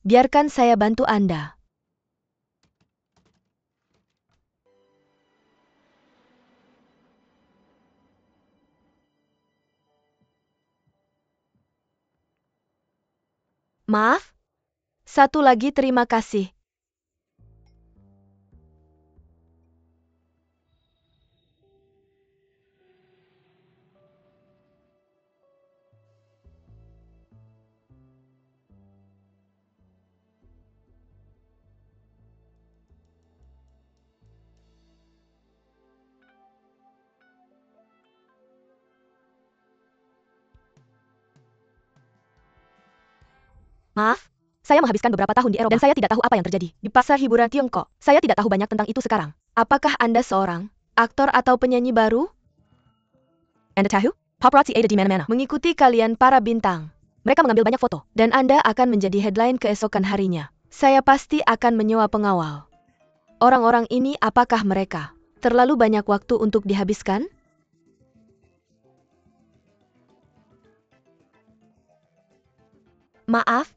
Biarkan saya bantu Anda. Maaf? Satu lagi terima kasih. Maaf, saya menghabiskan beberapa tahun di Eropa dan saya tidak tahu apa yang terjadi di pasar hiburan Tiongkok. Saya tidak tahu banyak tentang itu sekarang. Apakah Anda seorang aktor atau penyanyi baru? Anda tahu? Paparazzi ada di mana-mana mengikuti kalian para bintang. Mereka mengambil banyak foto, dan Anda akan menjadi headline keesokan harinya. Saya pasti akan menyewa pengawal. Orang-orang ini apakah mereka terlalu banyak waktu untuk dihabiskan? Maaf,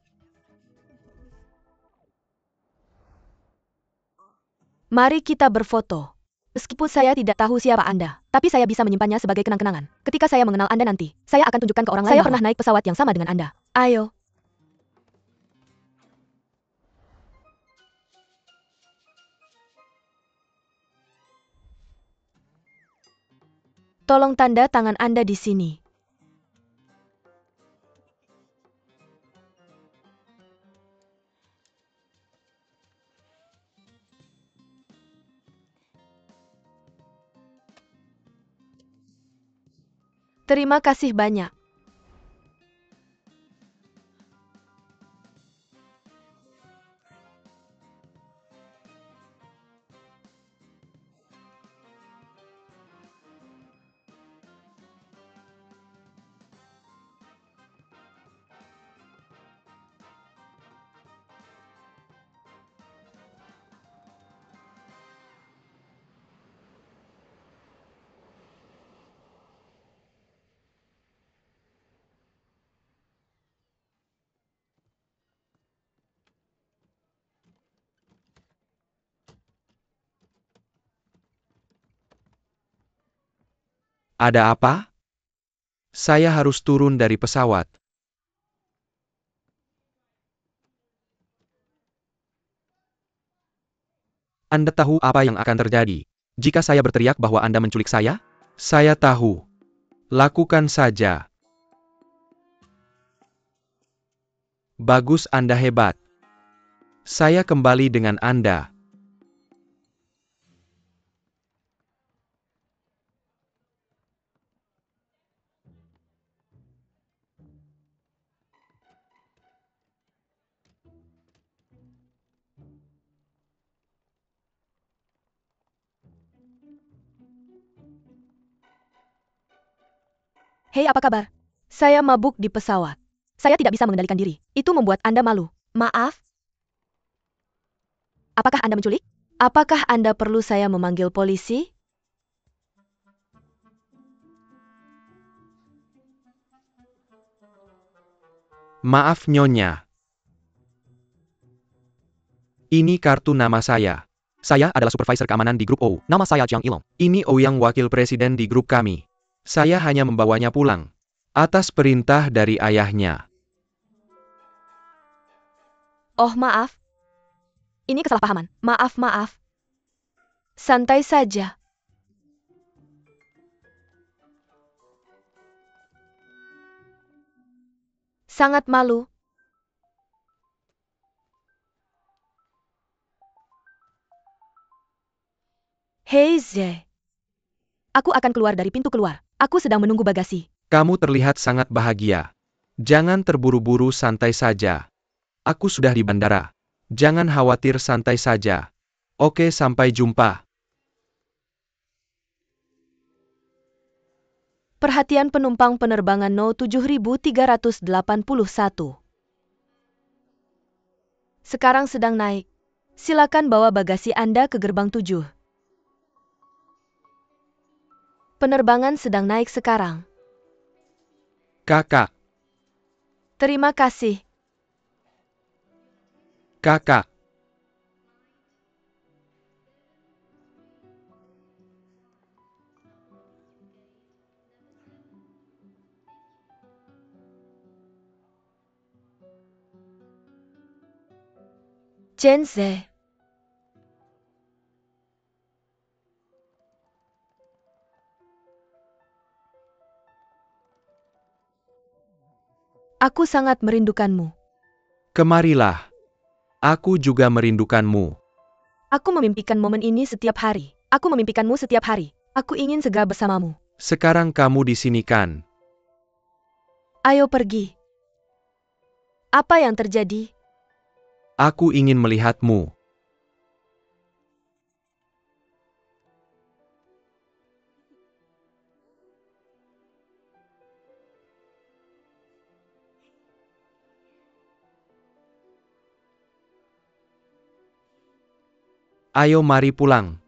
mari kita berfoto. Meskipun saya tidak tahu siapa Anda, tapi saya bisa menyimpannya sebagai kenang-kenangan. Ketika saya mengenal Anda nanti, saya akan tunjukkan ke orang lain. Saya pernah naik pesawat yang sama dengan Anda. Ayo. Tolong tanda tangan Anda di sini. Terima kasih banyak. Ada apa? Saya harus turun dari pesawat. Anda tahu apa yang akan terjadi jika saya berteriak bahwa Anda menculik saya? Saya tahu. Lakukan saja. Bagus, Anda hebat. Saya kembali dengan Anda. Hei, apa kabar? Saya mabuk di pesawat. Saya tidak bisa mengendalikan diri. Itu membuat Anda malu. Maaf? Apakah Anda menculik? Apakah Anda perlu saya memanggil polisi? Maaf, Nyonya. Ini kartu nama saya. Saya adalah supervisor keamanan di grup O. Nama saya Jiang Ilong. Ini Ouyang, wakil presiden di grup kami. Saya hanya membawanya pulang. Atas perintah dari ayahnya. Oh, maaf. Ini kesalahpahaman. Maaf. Santai saja. Sangat malu. Hei, Ze. Aku akan keluar dari pintu keluar. Aku sedang menunggu bagasi. Kamu terlihat sangat bahagia. Jangan terburu-buru, santai saja. Aku sudah di bandara. Jangan khawatir, santai saja. Oke, sampai jumpa. Perhatian penumpang penerbangan No 7381. Sekarang sedang naik. Silakan bawa bagasi Anda ke gerbang 7. Penerbangan sedang naik sekarang. Kakak. Terima kasih. Kakak. Chenze. Aku sangat merindukanmu. Kemarilah. Aku juga merindukanmu. Aku memimpikan momen ini setiap hari. Aku memimpikanmu setiap hari. Aku ingin segera bersamamu. Sekarang kamu di sini kan? Ayo pergi. Apa yang terjadi? Aku ingin melihatmu. Ayo mari pulang.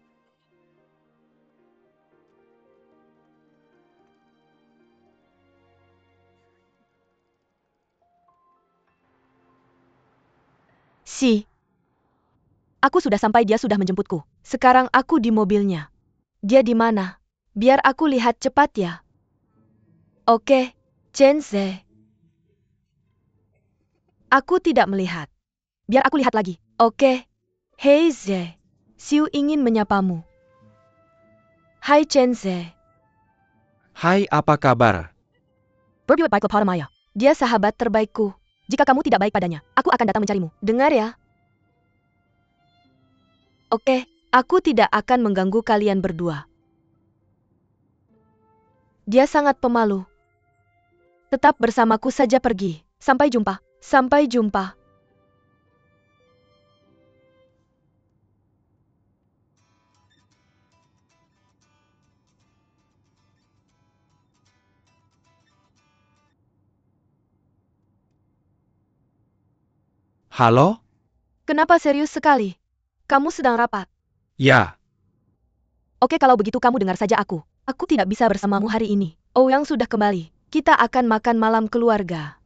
Si. Aku sudah sampai, dia sudah menjemputku. Sekarang aku di mobilnya. Dia di mana? Biar aku lihat cepat ya. Oke, Chenze. Aku tidak melihat. Biar aku lihat lagi. Oke. Hei Ze. Siu ingin menyapamu. Hai Chenze. Hai, apa kabar? Berbuat baiklah pada Maya. Dia sahabat terbaikku. Jika kamu tidak baik padanya, aku akan datang mencarimu. Dengar ya. Oke, aku tidak akan mengganggu kalian berdua. Dia sangat pemalu. Tetap bersamaku saja, pergi. Sampai jumpa. Sampai jumpa. Halo? Kenapa serius sekali? Kamu sedang rapat. Ya. Oke, kalau begitu kamu dengar saja aku. Aku tidak bisa bersamamu hari ini. Ouyang sudah kembali. Kita akan makan malam keluarga.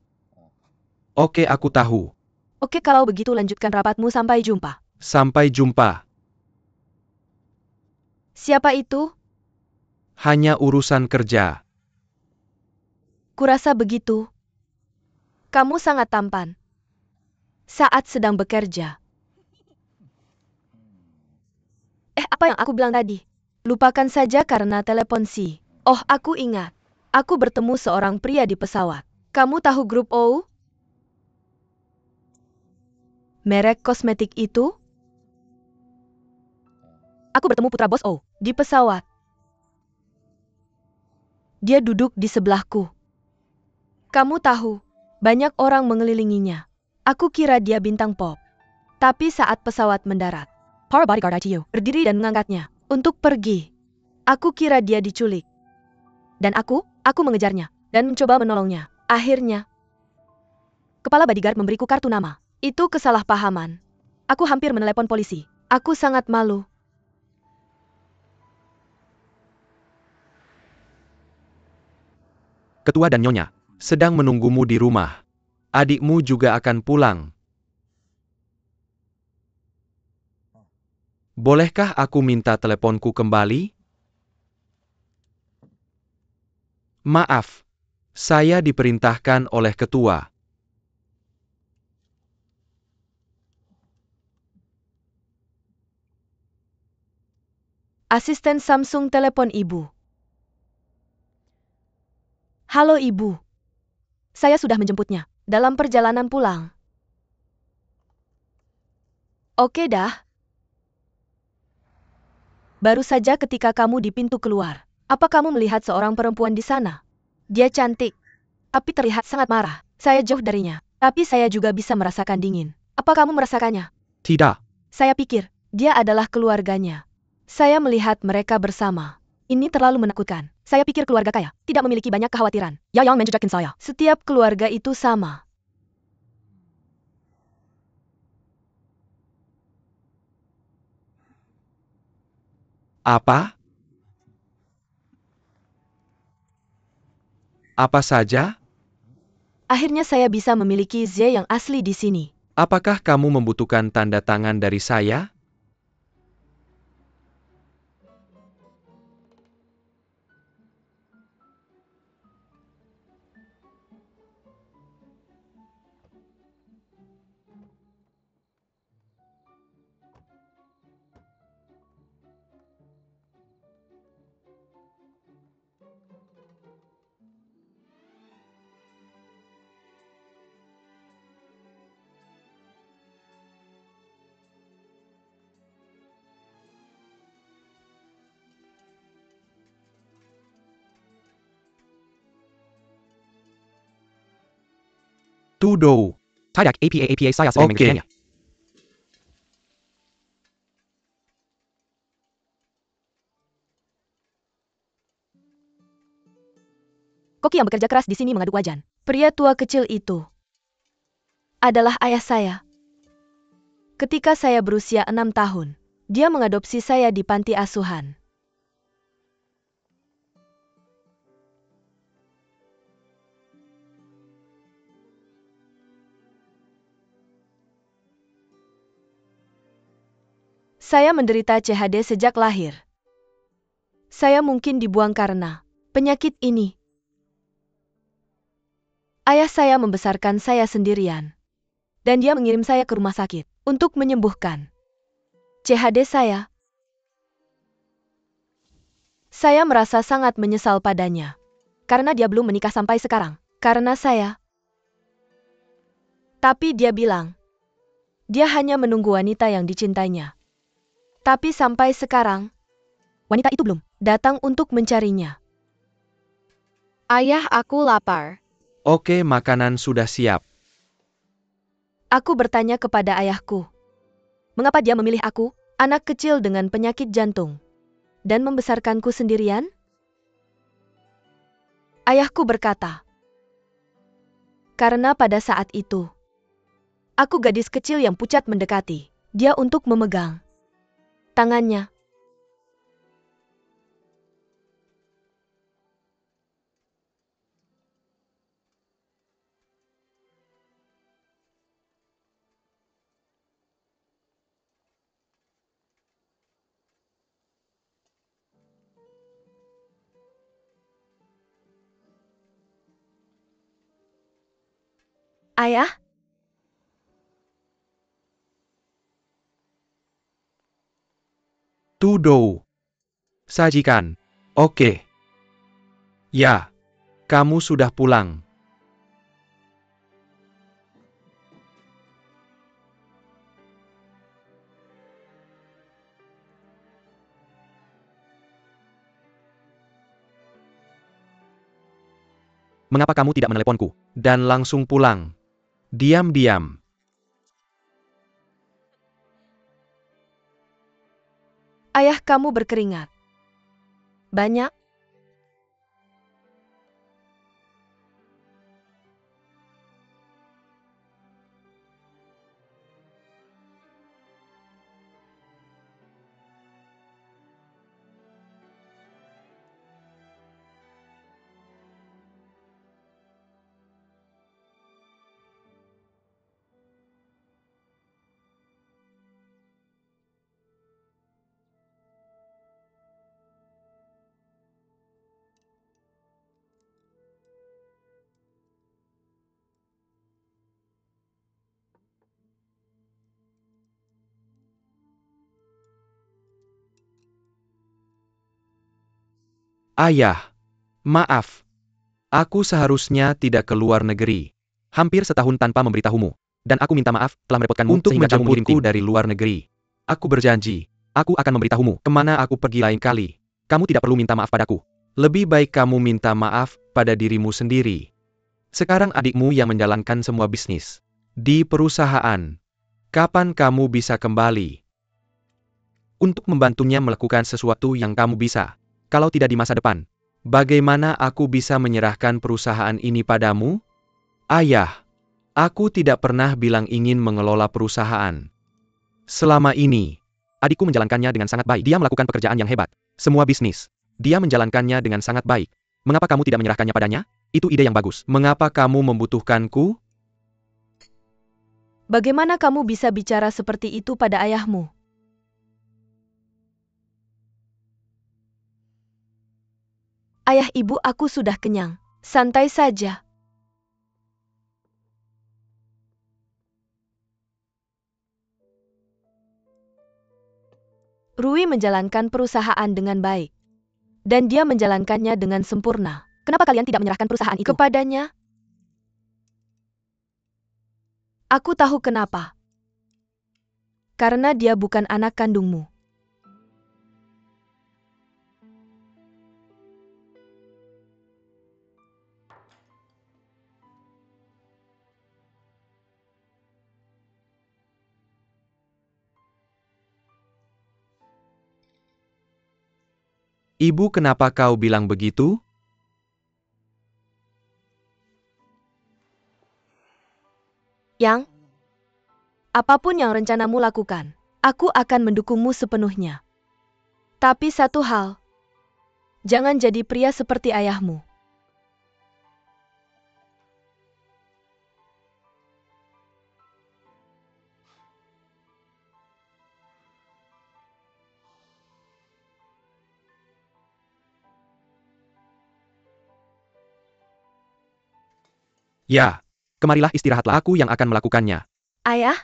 Oke, aku tahu. Oke, kalau begitu lanjutkan rapatmu. Sampai jumpa. Sampai jumpa. Siapa itu? Hanya urusan kerja. Kurasa begitu. Kamu sangat tampan. Saat sedang bekerja. Apa yang aku bilang tadi? Lupakan saja karena telepon si. Oh, aku ingat. Aku bertemu seorang pria di pesawat. Kamu tahu grup O? Merek kosmetik itu? Aku bertemu putra bos O di pesawat. Dia duduk di sebelahku. Kamu tahu, banyak orang mengelilinginya. Aku kira dia bintang pop. Tapi saat pesawat mendarat, para bodyguard ITU berdiri dan mengangkatnya untuk pergi. Aku kira dia diculik. Dan aku mengejarnya dan mencoba menolongnya. Akhirnya, kepala bodyguard memberiku kartu nama. Itu kesalahpahaman. Aku hampir menelepon polisi. Aku sangat malu. Ketua dan Nyonya sedang menunggumu di rumah. Adikmu juga akan pulang. Bolehkah aku minta teleponku kembali? Maaf. Saya diperintahkan oleh ketua. Asisten Samsung telepon ibu. Halo ibu. Saya sudah menjemputnya dalam perjalanan pulang. Oke dah. Baru saja ketika kamu di pintu keluar. Apa kamu melihat seorang perempuan di sana? Dia cantik, tapi terlihat sangat marah. Saya jauh darinya, tapi saya juga bisa merasakan dingin. Apa kamu merasakannya? Tidak. Saya pikir, dia adalah keluarganya. Saya melihat mereka bersama. Ini terlalu menakutkan. Saya pikir keluarga kaya tidak memiliki banyak kekhawatiran. Yang menjejakkan saya. Setiap keluarga itu sama. Apa? Apa saja? Akhirnya saya bisa memiliki Z yang asli di sini. Apakah kamu membutuhkan tanda tangan dari saya? Tudo. Tidak, APA saya sedang Oke. mengerjakannya. Koki yang bekerja keras di sini mengaduk wajan. Pria tua kecil itu adalah ayah saya. Ketika saya berusia 6 tahun, dia mengadopsi saya di panti asuhan. Saya menderita CHD sejak lahir. Saya mungkin dibuang karena penyakit ini. Ayah saya membesarkan saya sendirian. Dan dia mengirim saya ke rumah sakit untuk menyembuhkan CHD saya. Saya merasa sangat menyesal padanya. Karena dia belum menikah sampai sekarang. Karena saya. Tapi dia bilang, dia hanya menunggu wanita yang dicintainya. Tapi sampai sekarang, wanita itu belum datang untuk mencarinya. Ayah, aku lapar. Oke, makanan sudah siap. Aku bertanya kepada ayahku, mengapa dia memilih aku, anak kecil dengan penyakit jantung, dan membesarkanku sendirian? Ayahku berkata, karena pada saat itu, aku gadis kecil yang pucat mendekati dia untuk memegang tangannya. Ayah, Tudo. Sajikan. Oke. Ya. Kamu sudah pulang. Mengapa kamu tidak meneleponku? Dan langsung pulang. Diam-diam. ayah kamu berkeringat. Banyak. Ayah. Maaf. Aku seharusnya tidak ke luar negeri. Hampir setahun tanpa memberitahumu. Dan aku minta maaf telah merepotkanmu Untuk sehingga kamu mengirim menjemputku tim. dari luar negeri. Aku berjanji. Aku akan memberitahumu. Kemana aku pergi lain kali. Kamu tidak perlu minta maaf padaku. Lebih baik kamu minta maaf pada dirimu sendiri. Sekarang adikmu yang menjalankan semua bisnis di perusahaan. Kapan kamu bisa kembali? Untuk membantunya melakukan sesuatu yang kamu bisa. Kalau tidak di masa depan. Bagaimana aku bisa menyerahkan perusahaan ini padamu? Ayah, aku tidak pernah bilang ingin mengelola perusahaan. Selama ini, Adikku menjalankannya dengan sangat baik. Dia melakukan pekerjaan yang hebat. Semua bisnis. Dia menjalankannya dengan sangat baik. Mengapa kamu tidak menyerahkannya padanya? Itu ide yang bagus. mengapa kamu membutuhkanku? Bagaimana kamu bisa bicara seperti itu pada ayahmu? Ayah ibu, aku sudah kenyang. Santai saja. Rui menjalankan perusahaan dengan baik. Dan dia menjalankannya dengan sempurna. Kenapa kalian tidak menyerahkan perusahaan itu kepadanya? Aku tahu kenapa. Karena dia bukan anak kandungmu. Ibu, kenapa kau bilang begitu? Yang, apapun yang rencanamu lakukan, aku akan mendukungmu sepenuhnya. Tapi satu hal, jangan jadi pria seperti ayahmu. Ya, kemarilah istirahatlah, aku yang akan melakukannya. Ayah,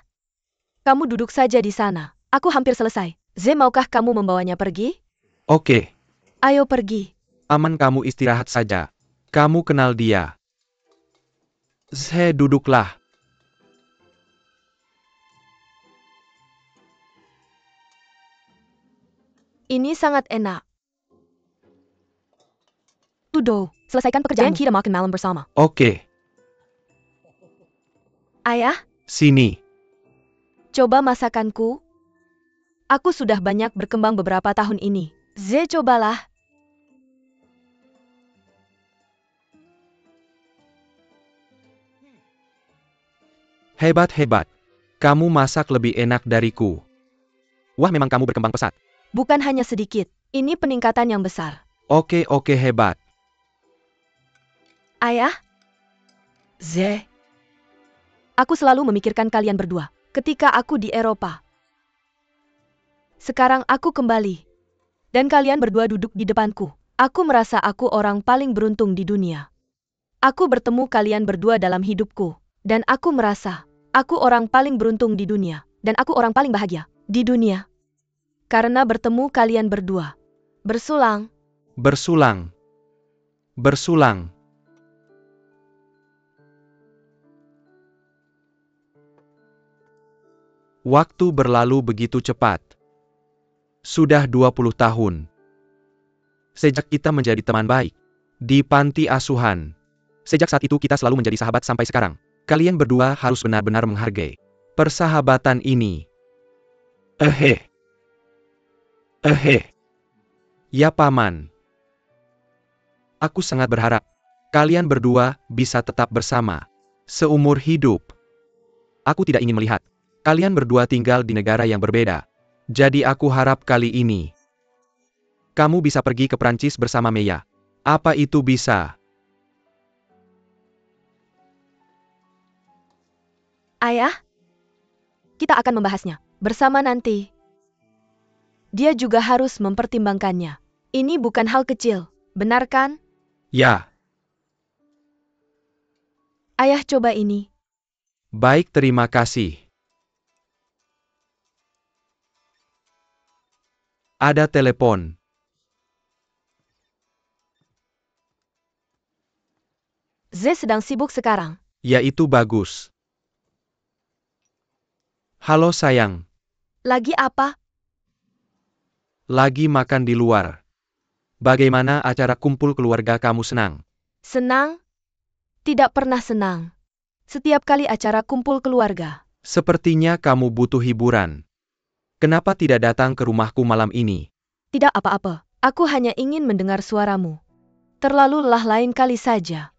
kamu duduk saja di sana. Aku hampir selesai. Ze, maukah kamu membawanya pergi? Oke, Ayo pergi. aman, kamu istirahat saja. Kamu kenal dia. Duduklah. Ini sangat enak. Tudo, selesaikan pekerjaan kita makan malam bersama. Oke, Ayah, sini. coba masakanku. Aku sudah banyak berkembang beberapa tahun ini. Ze, cobalah. Hebat-hebat. Kamu masak lebih enak dariku. Wah, memang kamu berkembang pesat. Bukan hanya sedikit. Ini peningkatan yang besar. Oke, hebat. Ayah? Ze. Aku selalu memikirkan kalian berdua. Ketika aku di Eropa. Sekarang aku kembali. Dan kalian berdua duduk di depanku. Aku merasa aku orang paling beruntung di dunia. Aku bertemu kalian berdua dalam hidupku. Dan aku merasa, aku orang paling beruntung di dunia. Dan aku orang paling bahagia di dunia. Karena bertemu kalian berdua. Bersulang. Bersulang. Bersulang. Waktu berlalu begitu cepat. Sudah 20 tahun. Sejak kita menjadi teman baik. Di panti asuhan. Sejak saat itu kita selalu menjadi sahabat sampai sekarang. Kalian berdua harus benar-benar menghargai persahabatan ini. Ya, Paman. Aku sangat berharap kalian berdua bisa tetap bersama seumur hidup. Aku tidak ingin melihat kalian berdua tinggal di negara yang berbeda. Jadi aku harap kali ini kamu bisa pergi ke Prancis bersama Meya. Apa itu bisa? Ayah? Kita akan membahasnya bersama nanti. Dia juga harus mempertimbangkannya. Ini bukan hal kecil, benar kan? Ya. Ayah, coba ini. Baik, terima kasih. Ada telepon. Ze sedang sibuk sekarang. Ya, itu bagus. Halo sayang. Lagi apa? Lagi makan di luar. Bagaimana acara kumpul keluarga kamu, senang? Senang? Tidak pernah senang. Setiap kali acara kumpul keluarga. Sepertinya kamu butuh hiburan. Kenapa tidak datang ke rumahku malam ini? Tidak apa-apa. Aku hanya ingin mendengar suaramu. Terlalu lelah lain kali saja.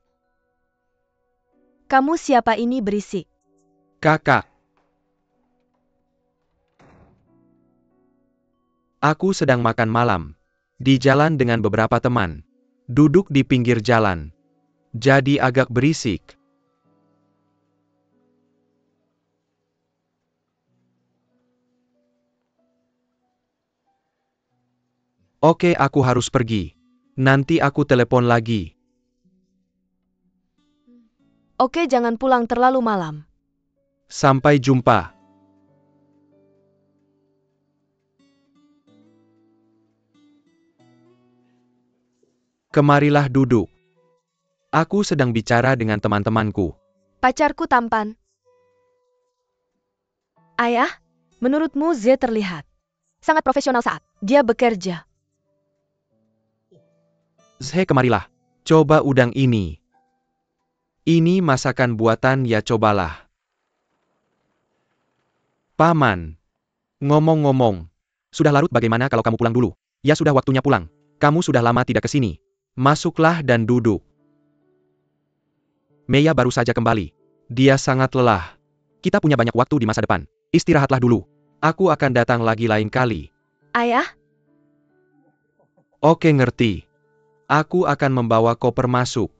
Kamu siapa ini berisik? Kakak. Aku sedang makan malam. Di jalan dengan beberapa teman. Duduk di pinggir jalan. Jadi agak berisik. Oke, aku harus pergi. Nanti aku telepon lagi. Oke, jangan pulang terlalu malam. Sampai jumpa. Kemarilah duduk. Aku sedang bicara dengan teman-temanku. Pacarku tampan. Ayah, menurutmu Z terlihat sangat profesional saat dia bekerja. Zhe, kemarilah. Coba udang ini. Ini masakan buatan ya, cobalah. Paman. Ngomong-ngomong. Sudah larut, bagaimana kalau kamu pulang dulu? Ya sudah waktunya pulang. Kamu sudah lama tidak ke sini. Masuklah dan duduk. Mei baru saja kembali. Dia sangat lelah. Kita punya banyak waktu di masa depan. Istirahatlah dulu. Aku akan datang lagi lain kali. Ayah, Oke, ngerti. Aku akan membawa koper masuk.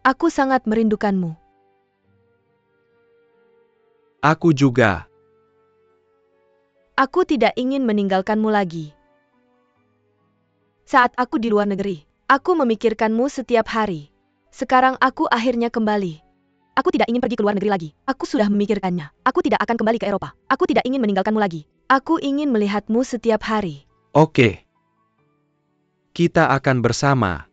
aku sangat merindukanmu. Aku juga. Aku tidak ingin meninggalkanmu lagi. Saat aku di luar negeri, aku memikirkanmu setiap hari. Sekarang aku akhirnya kembali. Aku tidak ingin pergi ke luar negeri lagi. Aku sudah memikirkannya. Aku tidak akan kembali ke Eropa. Aku tidak ingin meninggalkanmu lagi. Aku ingin melihatmu setiap hari. Oke. Kita akan bersama.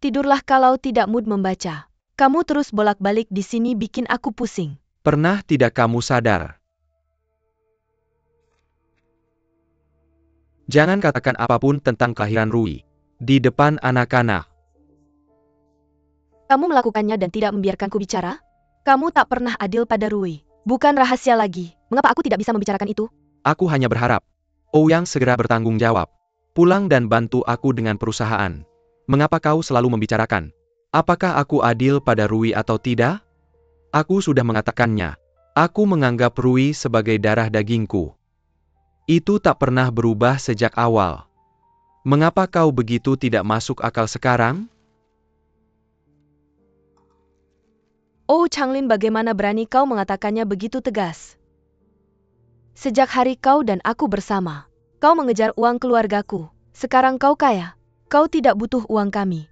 Tidurlah kalau tidak mood membaca. Kamu terus bolak-balik di sini bikin aku pusing. Pernah tidak kamu sadar? Jangan katakan apapun tentang kelahiran Rui. Di depan anak-anak. Kamu melakukannya dan tidak membiarkanku bicara? Kamu tak pernah adil pada Rui. Bukan rahasia lagi. Mengapa aku tidak bisa membicarakan itu? Aku hanya berharap Ouyang segera bertanggung jawab. Pulang dan bantu aku dengan perusahaan. Mengapa kau selalu membicarakan? Apakah aku adil pada Rui atau tidak? Aku sudah mengatakannya. Aku menganggap Rui sebagai darah dagingku. Itu tak pernah berubah sejak awal. Mengapa kau begitu tidak masuk akal sekarang? Oh Changlin, bagaimana berani kau mengatakannya begitu tegas? Sejak hari kau dan aku bersama, kau mengejar uang keluargaku. Sekarang kau kaya. Kau tidak butuh uang kami.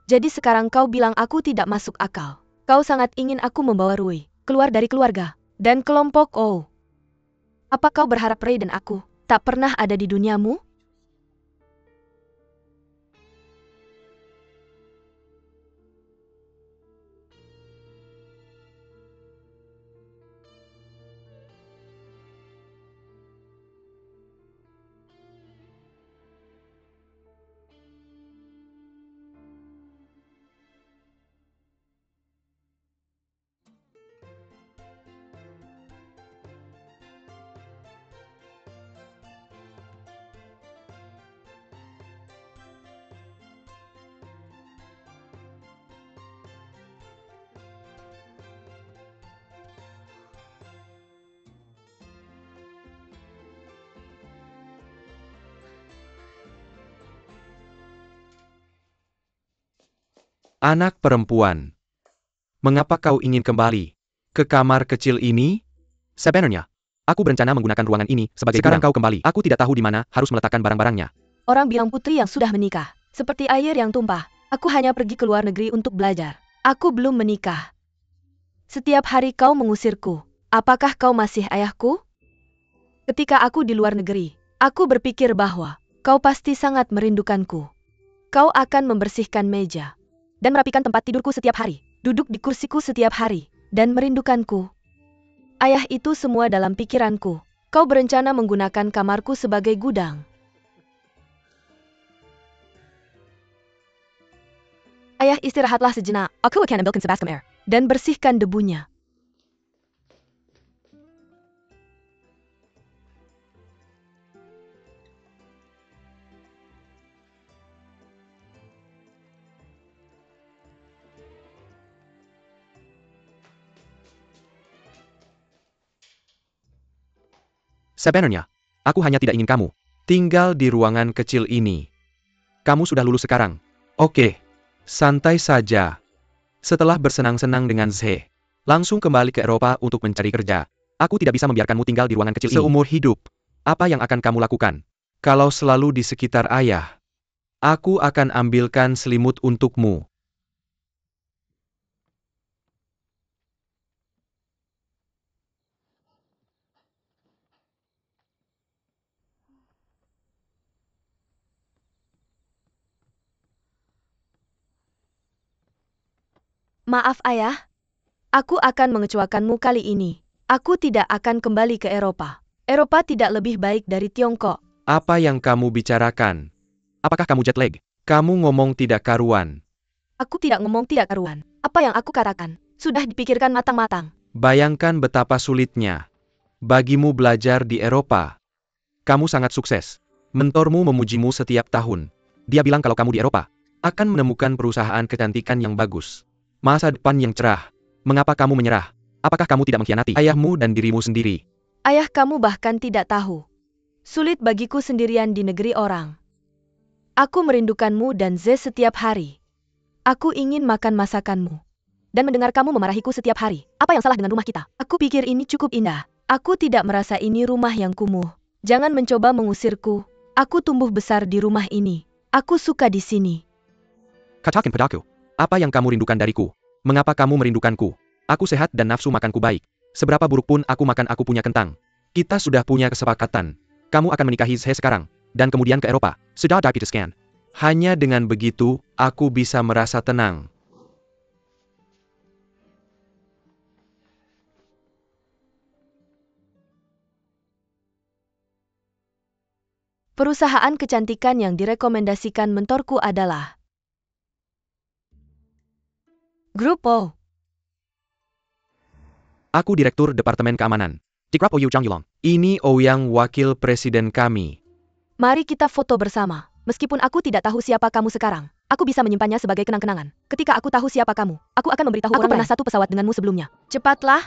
Jadi sekarang kau bilang aku tidak masuk akal. Kau sangat ingin aku membawa Rui keluar dari keluarga dan kelompok O. Apa kau berharap Ray dan aku tak pernah ada di duniamu? Anak perempuan. Mengapa kau ingin kembali ke kamar kecil ini? Sebenarnya, aku berencana menggunakan ruangan ini sebagai sekarang kau kembali. Aku tidak tahu di mana harus meletakkan barang-barangnya. Orang bilang putri yang sudah menikah, seperti air yang tumpah. Aku hanya pergi ke luar negeri untuk belajar. Aku belum menikah. Setiap hari kau mengusirku. Apakah kau masih ayahku? Ketika aku di luar negeri, aku berpikir bahwa kau pasti sangat merindukanku. Kau akan membersihkan meja dan merapikan tempat tidurku setiap hari, duduk di kursiku setiap hari, dan merindukanku. Ayah, itu semua dalam pikiranku. Kau berencana menggunakan kamarku sebagai gudang. Ayah, istirahatlah sejenak. Aku akan ambilkan sebaskom air. Dan bersihkan debunya. Sebenarnya, aku hanya tidak ingin kamu Tinggal di ruangan kecil ini. Kamu sudah lulus sekarang. Oke. Santai saja. Setelah bersenang-senang dengan Zhe, Langsung kembali ke Eropa untuk mencari kerja. Aku tidak bisa membiarkanmu tinggal di ruangan kecil ini. seumur hidup, Apa yang akan kamu lakukan? kalau selalu di sekitar ayah, aku akan ambilkan selimut untukmu. Maaf ayah, aku akan mengecewakanmu kali ini. Aku tidak akan kembali ke Eropa. Eropa tidak lebih baik dari Tiongkok. Apa yang kamu bicarakan? Apakah kamu jet lag? Kamu ngomong tidak karuan. Aku tidak ngomong tidak karuan. Apa yang aku katakan, sudah dipikirkan matang-matang. Bayangkan betapa sulitnya bagimu belajar di Eropa. Kamu sangat sukses. Mentormu memujimu setiap tahun. Dia bilang kalau kamu di Eropa Akan menemukan perusahaan kecantikan yang bagus. masa depan yang cerah. Mengapa kamu menyerah? Apakah kamu tidak mengkhianati Ayahmu dan dirimu sendiri. Ayah kamu bahkan tidak tahu. Sulit bagiku sendirian di negeri orang. Aku merindukanmu dan Ze setiap hari. Aku ingin makan masakanmu. Dan mendengar kamu memarahiku setiap hari. Apa yang salah dengan rumah kita? Aku pikir ini cukup indah. Aku tidak merasa ini rumah yang kumuh. Jangan mencoba mengusirku. Aku tumbuh besar di rumah ini. Aku suka di sini. Katakan padaku. Apa yang kamu rindukan dariku? Mengapa kamu merindukanku? Aku sehat dan nafsu makanku baik. Seberapa buruk pun aku makan aku punya kentang. Kita sudah punya kesepakatan. Kamu akan menikahi Zhe sekarang. Dan kemudian ke Eropa. Sudah diputuskan. Hanya dengan begitu, aku bisa merasa tenang. Perusahaan kecantikan yang direkomendasikan mentorku adalah Grup O. Aku Direktur Departemen Keamanan. Dikrap Oyu Zhang Yulong. Ini Ouyang, wakil presiden kami. Mari kita foto bersama. Meskipun aku tidak tahu siapa kamu sekarang, aku bisa menyimpannya sebagai kenang-kenangan. Ketika aku tahu siapa kamu, aku akan memberitahu orang pernah satu pesawat denganmu sebelumnya. Cepatlah.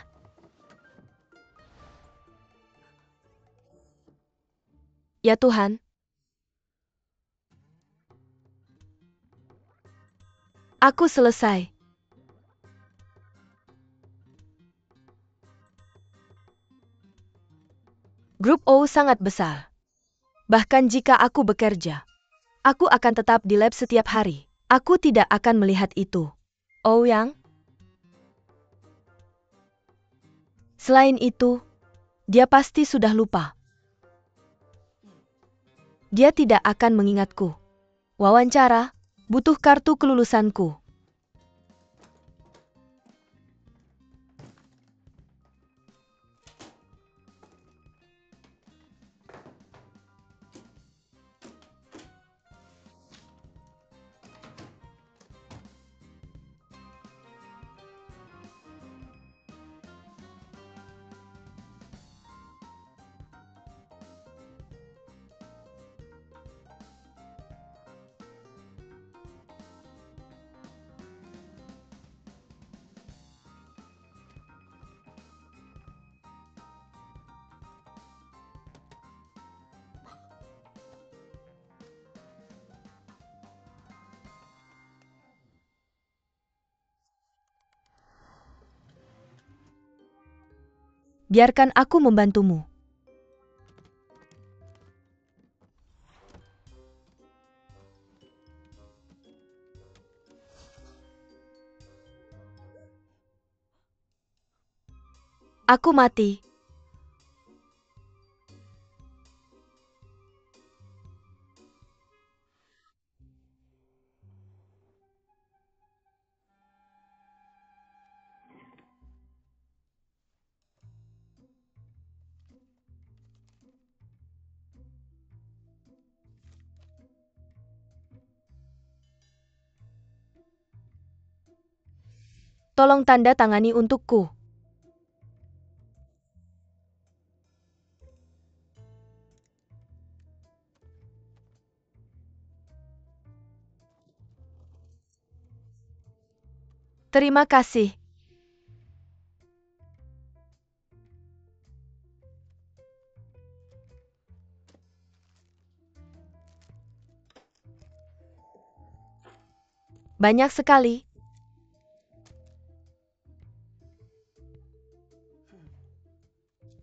Ya Tuhan. Aku selesai. Grup O sangat besar. Bahkan jika aku bekerja, aku akan tetap di lab setiap hari. Aku tidak akan melihat itu. Ouyang. Selain itu, dia pasti sudah lupa. Dia tidak akan mengingatku. Wawancara, butuh kartu kelulusanku. Biarkan aku membantumu. Aku mati. Tolong tanda tangani untukku. Terima kasih. Banyak sekali.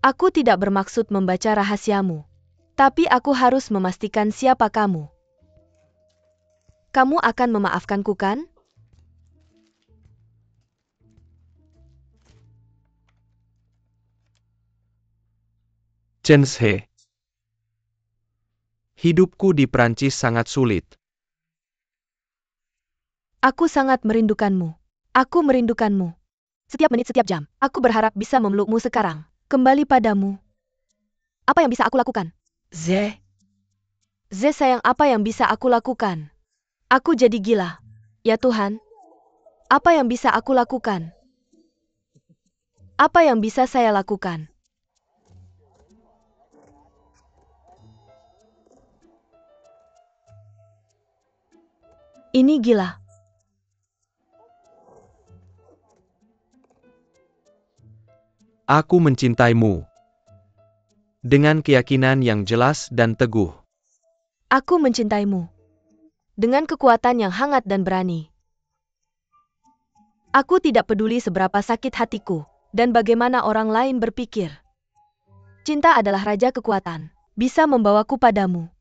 Aku tidak bermaksud membaca rahasiamu. Tapi aku harus memastikan siapa kamu. Kamu akan memaafkanku, kan? Chen He. Hidupku di Prancis sangat sulit. Aku sangat merindukanmu. Aku merindukanmu. Setiap menit, setiap jam. Aku berharap bisa memelukmu sekarang. Kembali padamu. Apa yang bisa aku lakukan? Z sayang, apa yang bisa aku lakukan? Aku jadi gila. Ya Tuhan. Apa yang bisa aku lakukan? Apa yang bisa saya lakukan? Ini gila. Aku mencintaimu. Dengan keyakinan yang jelas dan teguh. Aku mencintaimu. Dengan kekuatan yang hangat dan berani. Aku tidak peduli seberapa sakit hatiku, dan bagaimana orang lain berpikir. Cinta adalah raja kekuatan. Bisa membawaku padamu.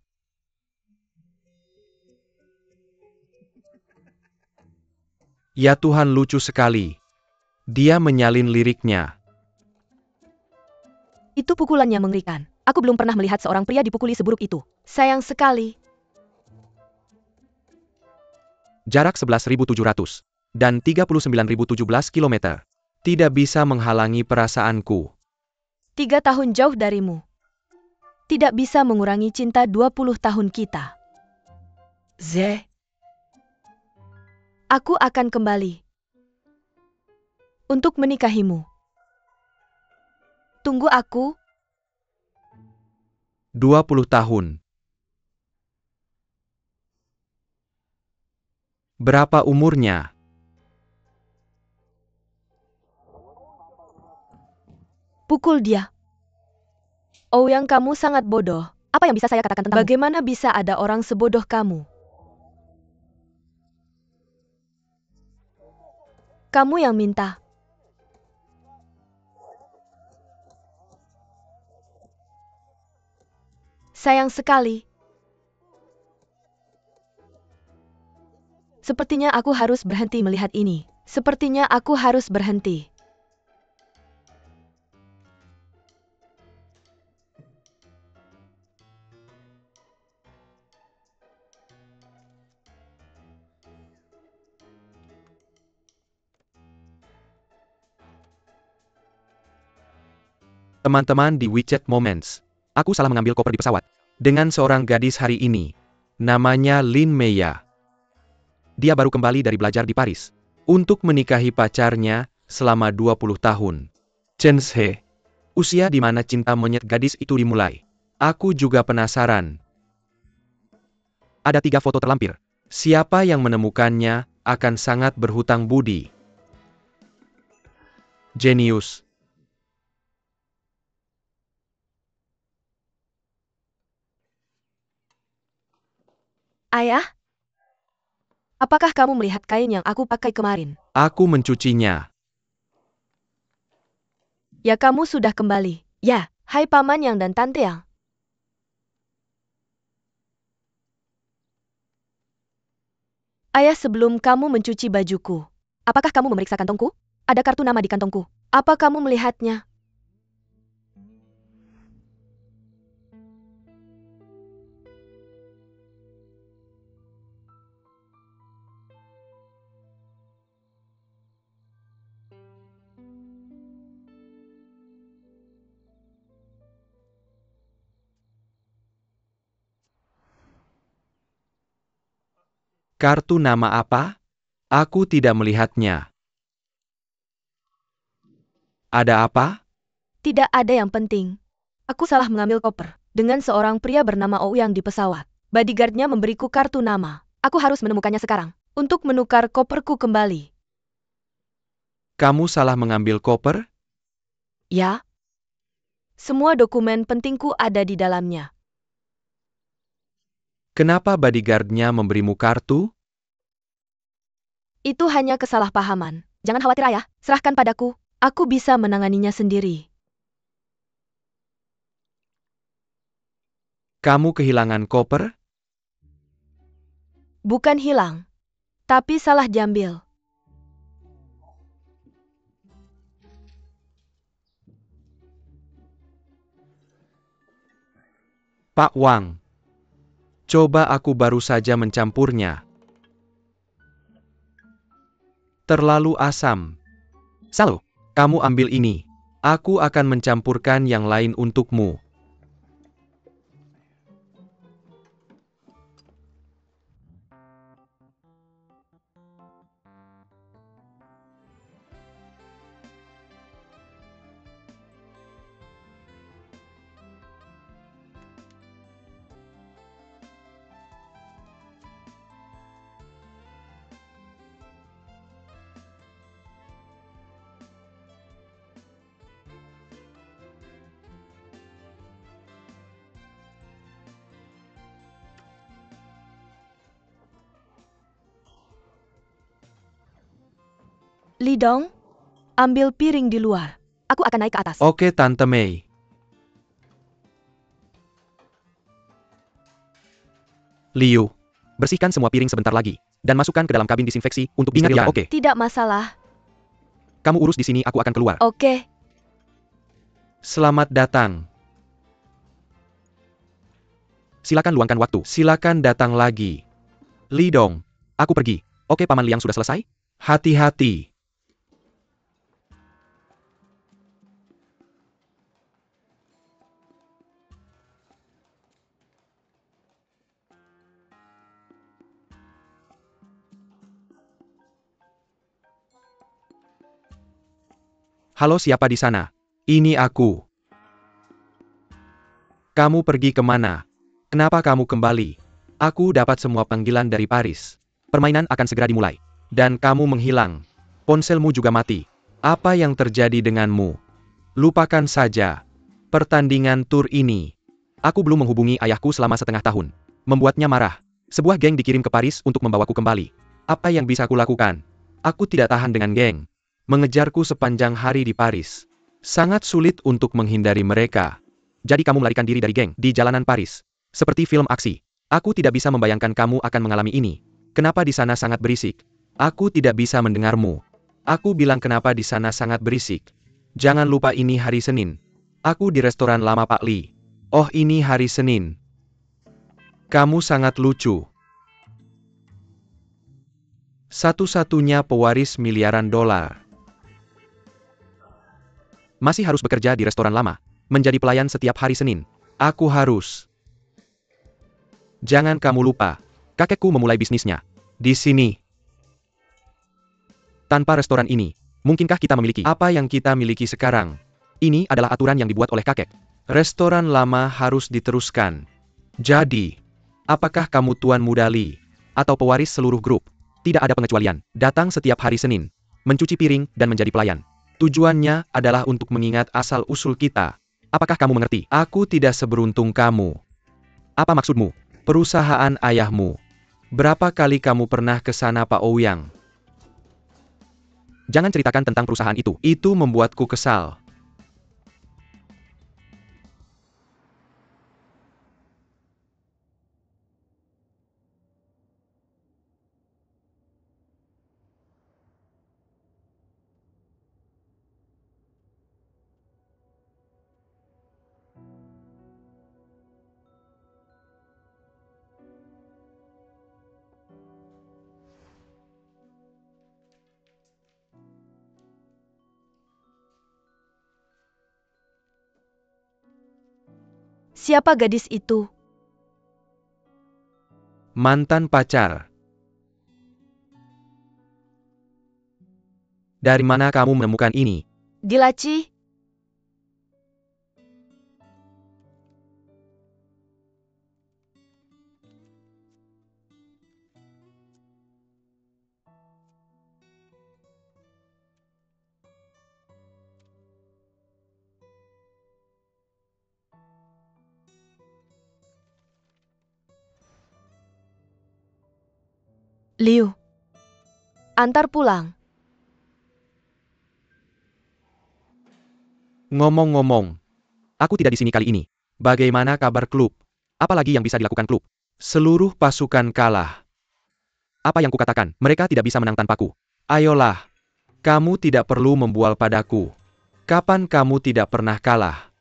Ya Tuhan, lucu sekali. Dia menyalin liriknya. Itu pukulannya mengerikan. Aku belum pernah melihat seorang pria dipukuli seburuk itu. Sayang sekali. Jarak 11.700 dan 39.017 km. Tidak bisa menghalangi perasaanku. 3 tahun jauh darimu. Tidak bisa mengurangi cinta 20 tahun kita. Z. Aku akan kembali. Untuk menikahimu. Tunggu aku. 20 tahun. Berapa umurnya? Pukul dia. Oh, yang kamu sangat bodoh. Apa yang bisa saya katakan tentangmu? Bagaimana bisa ada orang sebodoh kamu? Kamu yang minta. Sayang sekali. Sepertinya aku harus berhenti melihat ini. Sepertinya aku harus berhenti. Teman-teman di WeChat Moments. Aku salah mengambil koper di pesawat. Dengan seorang gadis hari ini. Namanya Lin Meya. Dia baru kembali dari belajar di Paris. Untuk menikahi pacarnya selama 20 tahun. Chen He. Usia di mana cinta monyet gadis itu dimulai. Aku juga penasaran. Ada 3 foto terlampir. Siapa yang menemukannya akan sangat berhutang budi. Jenius. Ayah? Apakah kamu melihat kain yang aku pakai kemarin? Aku mencucinya. Ya, kamu sudah kembali. Ya, hai Paman Yang dan Tante Yang. Ayah, sebelum kamu mencuci bajuku, apakah kamu memeriksa kantongku? Ada kartu nama di kantongku. Apa kamu melihatnya? Kartu nama apa? Aku tidak melihatnya. Ada apa? Tidak ada yang penting. Aku salah mengambil koper dengan seorang pria bernama Ouyang di pesawat. Bodyguardnya memberiku kartu nama. Aku harus menemukannya sekarang untuk menukar koperku kembali. Kamu salah mengambil koper? Ya. Semua dokumen pentingku ada di dalamnya. Kenapa bodyguardnya memberimu kartu? Itu hanya kesalahpahaman. Jangan khawatir ayah, serahkan padaku. Aku bisa menanganinya sendiri. Kamu kehilangan koper? Bukan hilang, tapi salah diambil. Pak Wang. Coba aku baru saja mencampurnya. Terlalu asam. Salo, kamu ambil ini. Aku akan mencampurkan yang lain untukmu. Lidong, ambil piring di luar. Aku akan naik ke atas. Oke, Tante Mei. Liu, bersihkan semua piring sebentar lagi dan masukkan ke dalam kabin disinfeksi untuk disterilkan. Oke. Tidak masalah. Kamu urus di sini, aku akan keluar. Oke. Selamat datang. Silakan luangkan waktu. Silakan datang lagi. Lidong, aku pergi. Oke, Paman Liang sudah selesai? Hati-hati. Halo, siapa di sana? Ini aku. Kamu pergi kemana? Kenapa kamu kembali? Aku dapat semua panggilan dari Paris. Permainan akan segera dimulai. Dan kamu menghilang. Ponselmu juga mati. Apa yang terjadi denganmu? Lupakan saja. Pertandingan tur ini. Aku belum menghubungi ayahku selama setengah tahun. Membuatnya marah. Sebuah geng dikirim ke Paris untuk membawaku kembali. Apa yang bisa kulakukan? Aku tidak tahan dengan geng. Mengejarku sepanjang hari di Paris. Sangat sulit untuk menghindari mereka. Jadi kamu melarikan diri dari geng di jalanan Paris. Seperti film aksi. Aku tidak bisa membayangkan kamu akan mengalami ini. Kenapa di sana sangat berisik? Aku tidak bisa mendengarmu. Aku bilang kenapa di sana sangat berisik. Jangan lupa ini hari Senin. Aku di restoran lama Pak Li. Oh, ini hari Senin. Kamu sangat lucu. Satu-satunya pewaris miliaran dolar. Masih harus bekerja di restoran lama. Menjadi pelayan setiap hari Senin. Aku harus. Jangan kamu lupa. Kakekku memulai bisnisnya. Di sini. Tanpa restoran ini, mungkinkah kita memiliki apa yang kita miliki sekarang? Ini adalah aturan yang dibuat oleh kakek. Restoran lama harus diteruskan. Jadi, apakah kamu Tuan Muda Li? Atau pewaris seluruh grup? Tidak ada pengecualian. Datang setiap hari Senin. Mencuci piring dan menjadi pelayan. Tujuannya adalah untuk mengingat asal-usul kita. Apakah kamu mengerti? Aku tidak seberuntung kamu. Apa maksudmu? Perusahaan ayahmu. Berapa kali kamu pernah ke sana, Pak Ouyang? Jangan ceritakan tentang perusahaan itu. Itu membuatku kesal. Siapa gadis itu? Mantan pacar. Dari mana kamu menemukan ini? Di laci. Liu. Antar pulang. Ngomong-ngomong, aku tidak di sini kali ini. Bagaimana kabar klub? Apalagi yang bisa dilakukan klub? Seluruh pasukan kalah. Apa yang kukatakan, mereka tidak bisa menang tanpaku. Ayolah, kamu tidak perlu membual padaku. Kapan kamu tidak pernah kalah?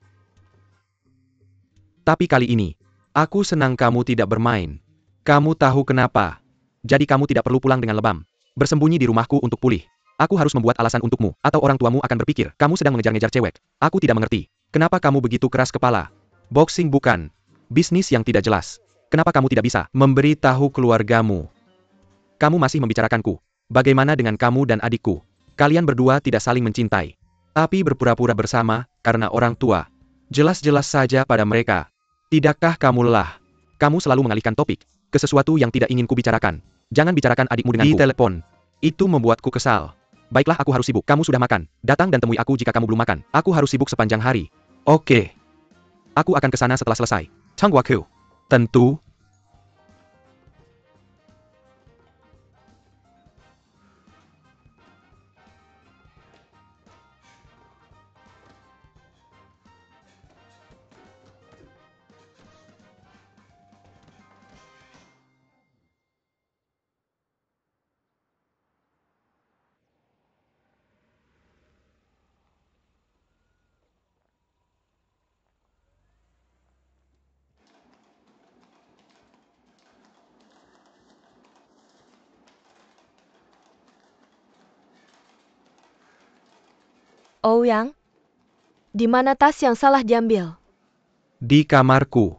Tapi kali ini, aku senang kamu tidak bermain. Kamu tahu kenapa? Jadi kamu tidak perlu pulang dengan lebam. Bersembunyi di rumahku untuk pulih. Aku harus membuat alasan untukmu, atau orang tuamu akan berpikir, kamu sedang mengejar-ngejar cewek. Aku tidak mengerti. Kenapa kamu begitu keras kepala? Boxing bukan bisnis yang tidak jelas. Kenapa kamu tidak bisa memberi tahu keluargamu? Kamu masih membicarakanku. Bagaimana dengan kamu dan adikku? Kalian berdua tidak saling mencintai. Tapi berpura-pura bersama, karena orang tua. Jelas-jelas saja pada mereka. Tidakkah kamu lelah? Kamu selalu mengalihkan topik ke sesuatu yang tidak ingin kubicarakan. Jangan bicarakan adikmu denganku. Di telepon. Itu membuatku kesal. Baiklah, aku harus sibuk. Kamu sudah makan. Datang dan temui aku jika kamu belum makan. Aku harus sibuk sepanjang hari. Oke. Aku akan ke sana setelah selesai. Tunggu. Tentu. Ouyang. Di mana tas yang salah diambil? Di kamarku.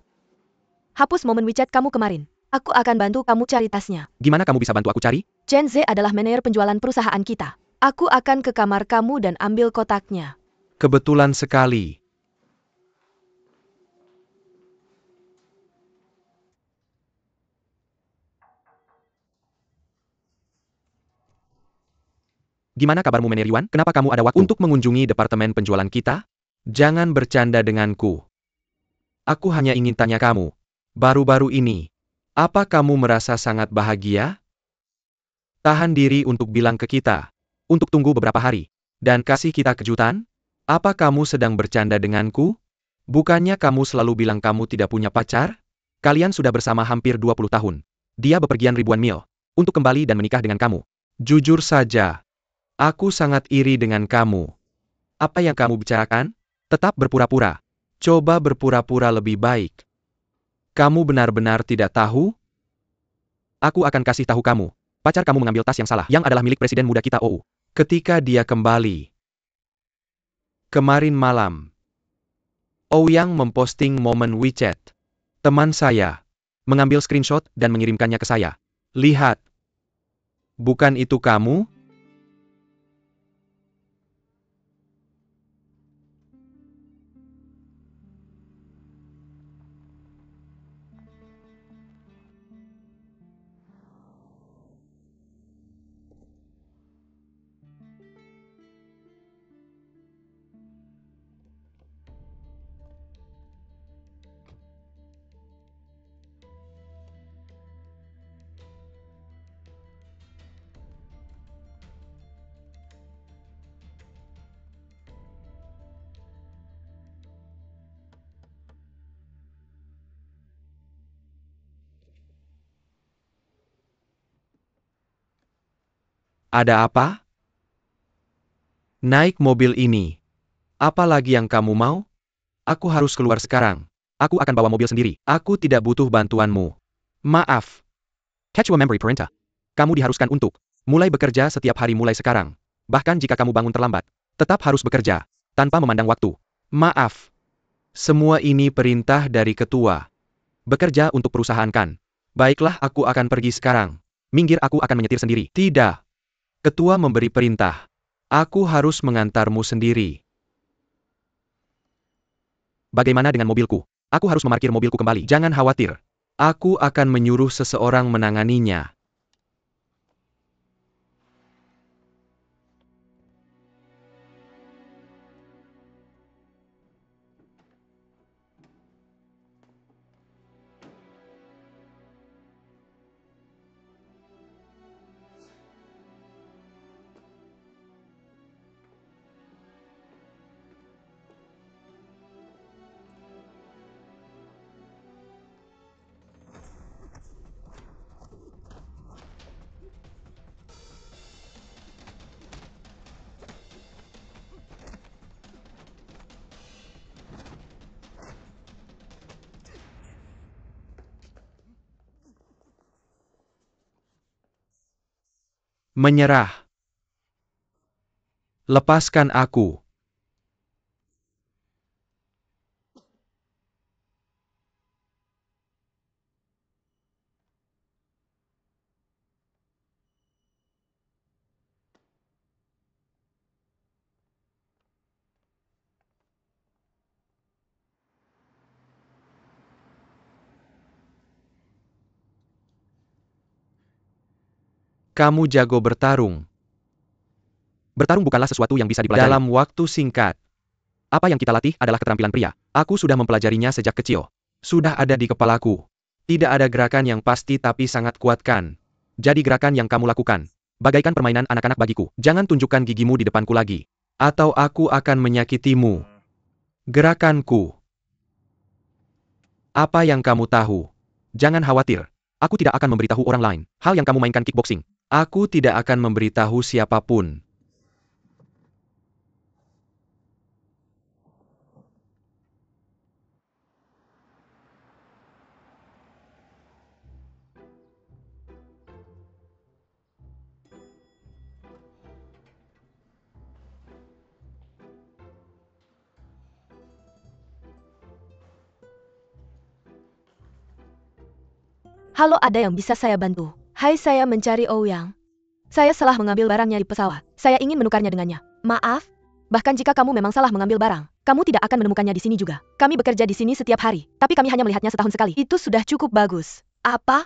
Hapus momen WeChat kamu kemarin. Aku akan bantu kamu cari tasnya. Gimana kamu bisa bantu aku cari? Chen Ze adalah manajer penjualan perusahaan kita. Aku akan ke kamar kamu dan ambil kotaknya. Kebetulan sekali. Gimana kabarmu, Manajer Yuan? Kenapa kamu ada waktu untuk mengunjungi departemen penjualan kita? Jangan bercanda denganku. Aku hanya ingin tanya kamu. Baru-baru ini, apa kamu merasa sangat bahagia? Tahan diri untuk bilang ke kita. Untuk tunggu beberapa hari. Dan kasih kita kejutan? Apa kamu sedang bercanda denganku? Bukannya kamu selalu bilang kamu tidak punya pacar? Kalian sudah bersama hampir 20 tahun. Dia bepergian ribuan mil untuk kembali dan menikah dengan kamu. Jujur saja, aku sangat iri dengan kamu. Apa yang kamu bicarakan? Tetap berpura-pura. Coba berpura-pura lebih baik. Kamu benar-benar tidak tahu? Aku akan kasih tahu kamu. Pacar kamu mengambil tas yang salah, yang adalah milik presiden muda kita OU. Ketika dia kembali. Kemarin malam. Ouyang memposting momen WeChat. Teman saya. Mengambil screenshot dan mengirimkannya ke saya. Lihat. Bukan itu kamu? Ada apa? Naik mobil ini. Apa lagi yang kamu mau? Aku harus keluar sekarang. Aku akan bawa mobil sendiri. Aku tidak butuh bantuanmu. Maaf. Catch your memory, Parenta. Kamu diharuskan untuk mulai bekerja setiap hari mulai sekarang. Bahkan jika kamu bangun terlambat, tetap harus bekerja, tanpa memandang waktu. Maaf. Semua ini perintah dari ketua. Bekerja untuk perusahaan kan. Baiklah, aku akan pergi sekarang. Minggir, aku akan menyetir sendiri. Tidak. Ketua memberi perintah. Aku harus mengantarmu sendiri. Bagaimana dengan mobilku? Aku harus memarkir mobilku kembali. Jangan khawatir. Aku akan menyuruh seseorang menanganinya. Menyerah. Lepaskan aku. Kamu jago bertarung. Bertarung bukanlah sesuatu yang bisa dipelajari. Dalam waktu singkat. Apa yang kita latih adalah keterampilan pria. Aku sudah mempelajarinya sejak kecil. Sudah ada di kepalaku. Tidak ada gerakan yang pasti tapi sangat kuatkan. Jadi gerakan yang kamu lakukan, bagaikan permainan anak-anak bagiku. Jangan tunjukkan gigimu di depanku lagi. Atau aku akan menyakitimu. Gerakanku. Apa yang kamu tahu? Jangan khawatir. Aku tidak akan memberitahu orang lain. Hal yang kamu mainkan kickboxing. Aku tidak akan memberitahu siapapun. Halo, ada yang bisa saya bantu? Hai, saya mencari Ouyang. Saya salah mengambil barangnya di pesawat. Saya ingin menukarnya dengannya. Maaf? Bahkan jika kamu memang salah mengambil barang, kamu tidak akan menemukannya di sini juga. Kami bekerja di sini setiap hari, tapi kami hanya melihatnya setahun sekali. Itu sudah cukup bagus. Apa?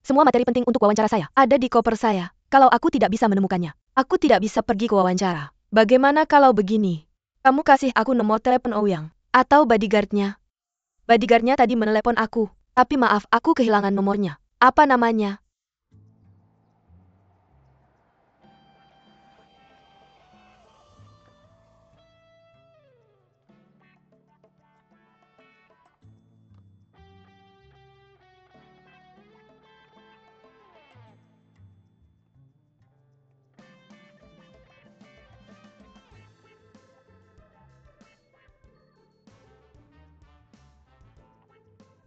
Semua materi penting untuk wawancara saya ada di koper saya. Kalau aku tidak bisa menemukannya, aku tidak bisa pergi ke wawancara. Bagaimana kalau begini? Kamu kasih aku nomor telepon Ouyang atau bodyguard-nya. Bodyguard-nya tadi menelepon aku. Tapi maaf, aku kehilangan nomornya. Apa namanya?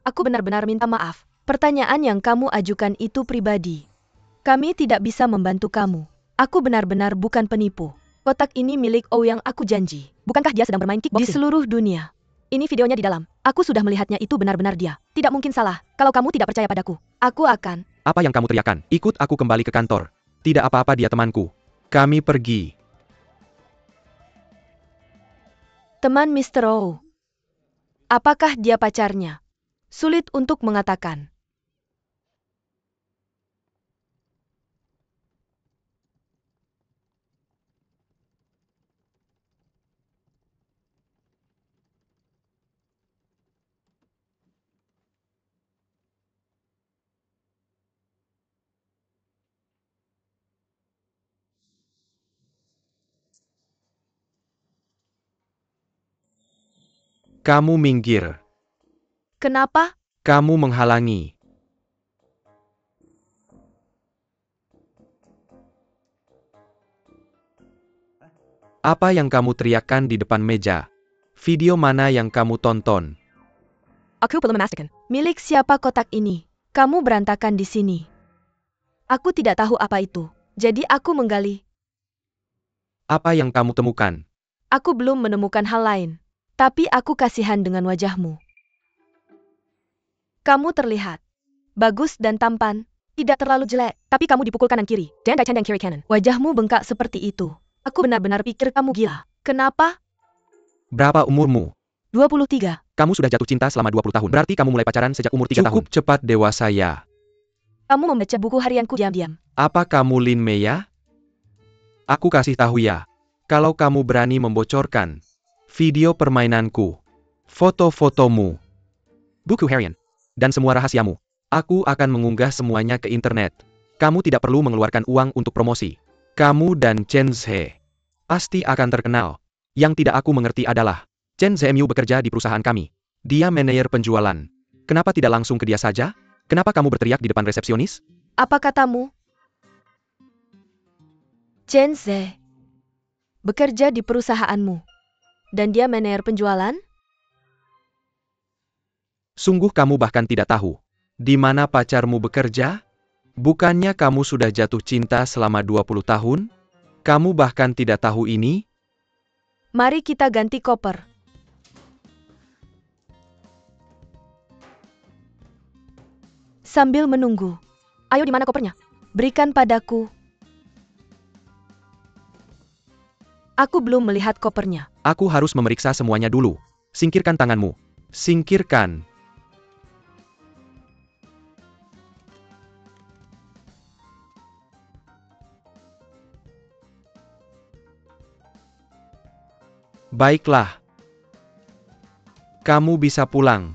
Aku benar-benar minta maaf. Pertanyaan yang kamu ajukan itu pribadi. Kami tidak bisa membantu kamu. Aku benar-benar bukan penipu. Kotak ini milik Ouyang, aku janji. Bukankah dia sedang bermain kickboxing? Di seluruh dunia. Ini videonya di dalam. Aku sudah melihatnya, itu benar-benar dia. Tidak mungkin salah. Kalau kamu tidak percaya padaku, aku akan... Apa yang kamu teriakan? Ikut aku kembali ke kantor. Tidak apa-apa, dia temanku. Kami pergi. Teman Mr. O. Apakah dia pacarnya? Sulit untuk mengatakan. Kamu minggir. Kenapa? Kamu menghalangi. Apa yang kamu teriakkan di depan meja? Video mana yang kamu tonton? Aku belum memastikan. Milik siapa kotak ini? Kamu berantakan di sini. Aku tidak tahu apa itu. Jadi aku menggali. Apa yang kamu temukan? Aku belum menemukan hal lain. Tapi aku kasihan dengan wajahmu. Kamu terlihat bagus dan tampan. Tidak terlalu jelek. Tapi kamu dipukul kanan kiri. Dan cendeng kiri kanan. Wajahmu bengkak seperti itu. Aku benar-benar pikir kamu gila. Kenapa? Berapa umurmu? 23. Kamu sudah jatuh cinta selama 20 tahun. Berarti kamu mulai pacaran sejak umur 3 tahun. Cukup cepat dewasa ya. Kamu membaca buku harianku diam-diam. Apa kamu Lin Mei ya? Aku kasih tahu ya. Kalau kamu berani membocorkan video permainanku, foto-fotomu, Buku harian. dan semua rahasiamu, aku akan mengunggah semuanya ke internet. Kamu tidak perlu mengeluarkan uang untuk promosi. Kamu dan Chen Zhe pasti akan terkenal. Yang tidak aku mengerti adalah, Chen Zhemiu bekerja di perusahaan kami. Dia manajer penjualan. Kenapa tidak langsung ke dia saja? Kenapa kamu berteriak di depan resepsionis? Apa katamu? Chen Zhe bekerja di perusahaanmu. Dan dia manajer penjualan? Sungguh kamu bahkan tidak tahu di mana pacarmu bekerja? Bukannya kamu sudah jatuh cinta selama 20 tahun? Kamu bahkan tidak tahu ini? Mari kita ganti koper. Sambil menunggu. Ayo, di mana kopernya? Berikan padaku. Aku belum melihat kopernya. Aku harus memeriksa semuanya dulu. Singkirkan tanganmu. Singkirkan. Baiklah. Kamu bisa pulang.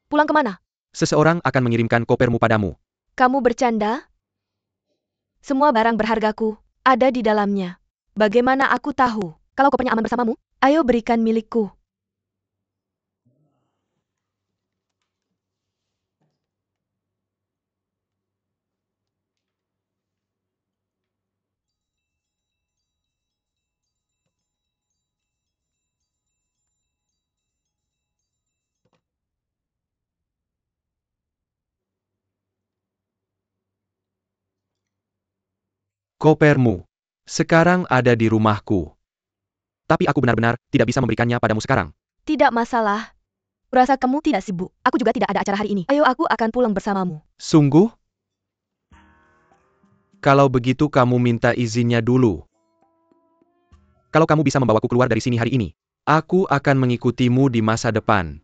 Pulang kemana? Seseorang akan mengirimkan kopermu padamu. Kamu bercanda? Semua barang berhargaku ada di dalamnya. Bagaimana aku tahu kalau kopernya aman bersamamu? Ayo berikan milikku. Kopermu sekarang ada di rumahku. Tapi aku benar-benar tidak bisa memberikannya padamu sekarang. Tidak masalah. Kurasa kamu tidak sibuk. Aku juga tidak ada acara hari ini. Ayo, aku akan pulang bersamamu. Sungguh? Kalau begitu kamu minta izinnya dulu. Kalau kamu bisa membawaku keluar dari sini hari ini, Aku akan mengikutimu di masa depan.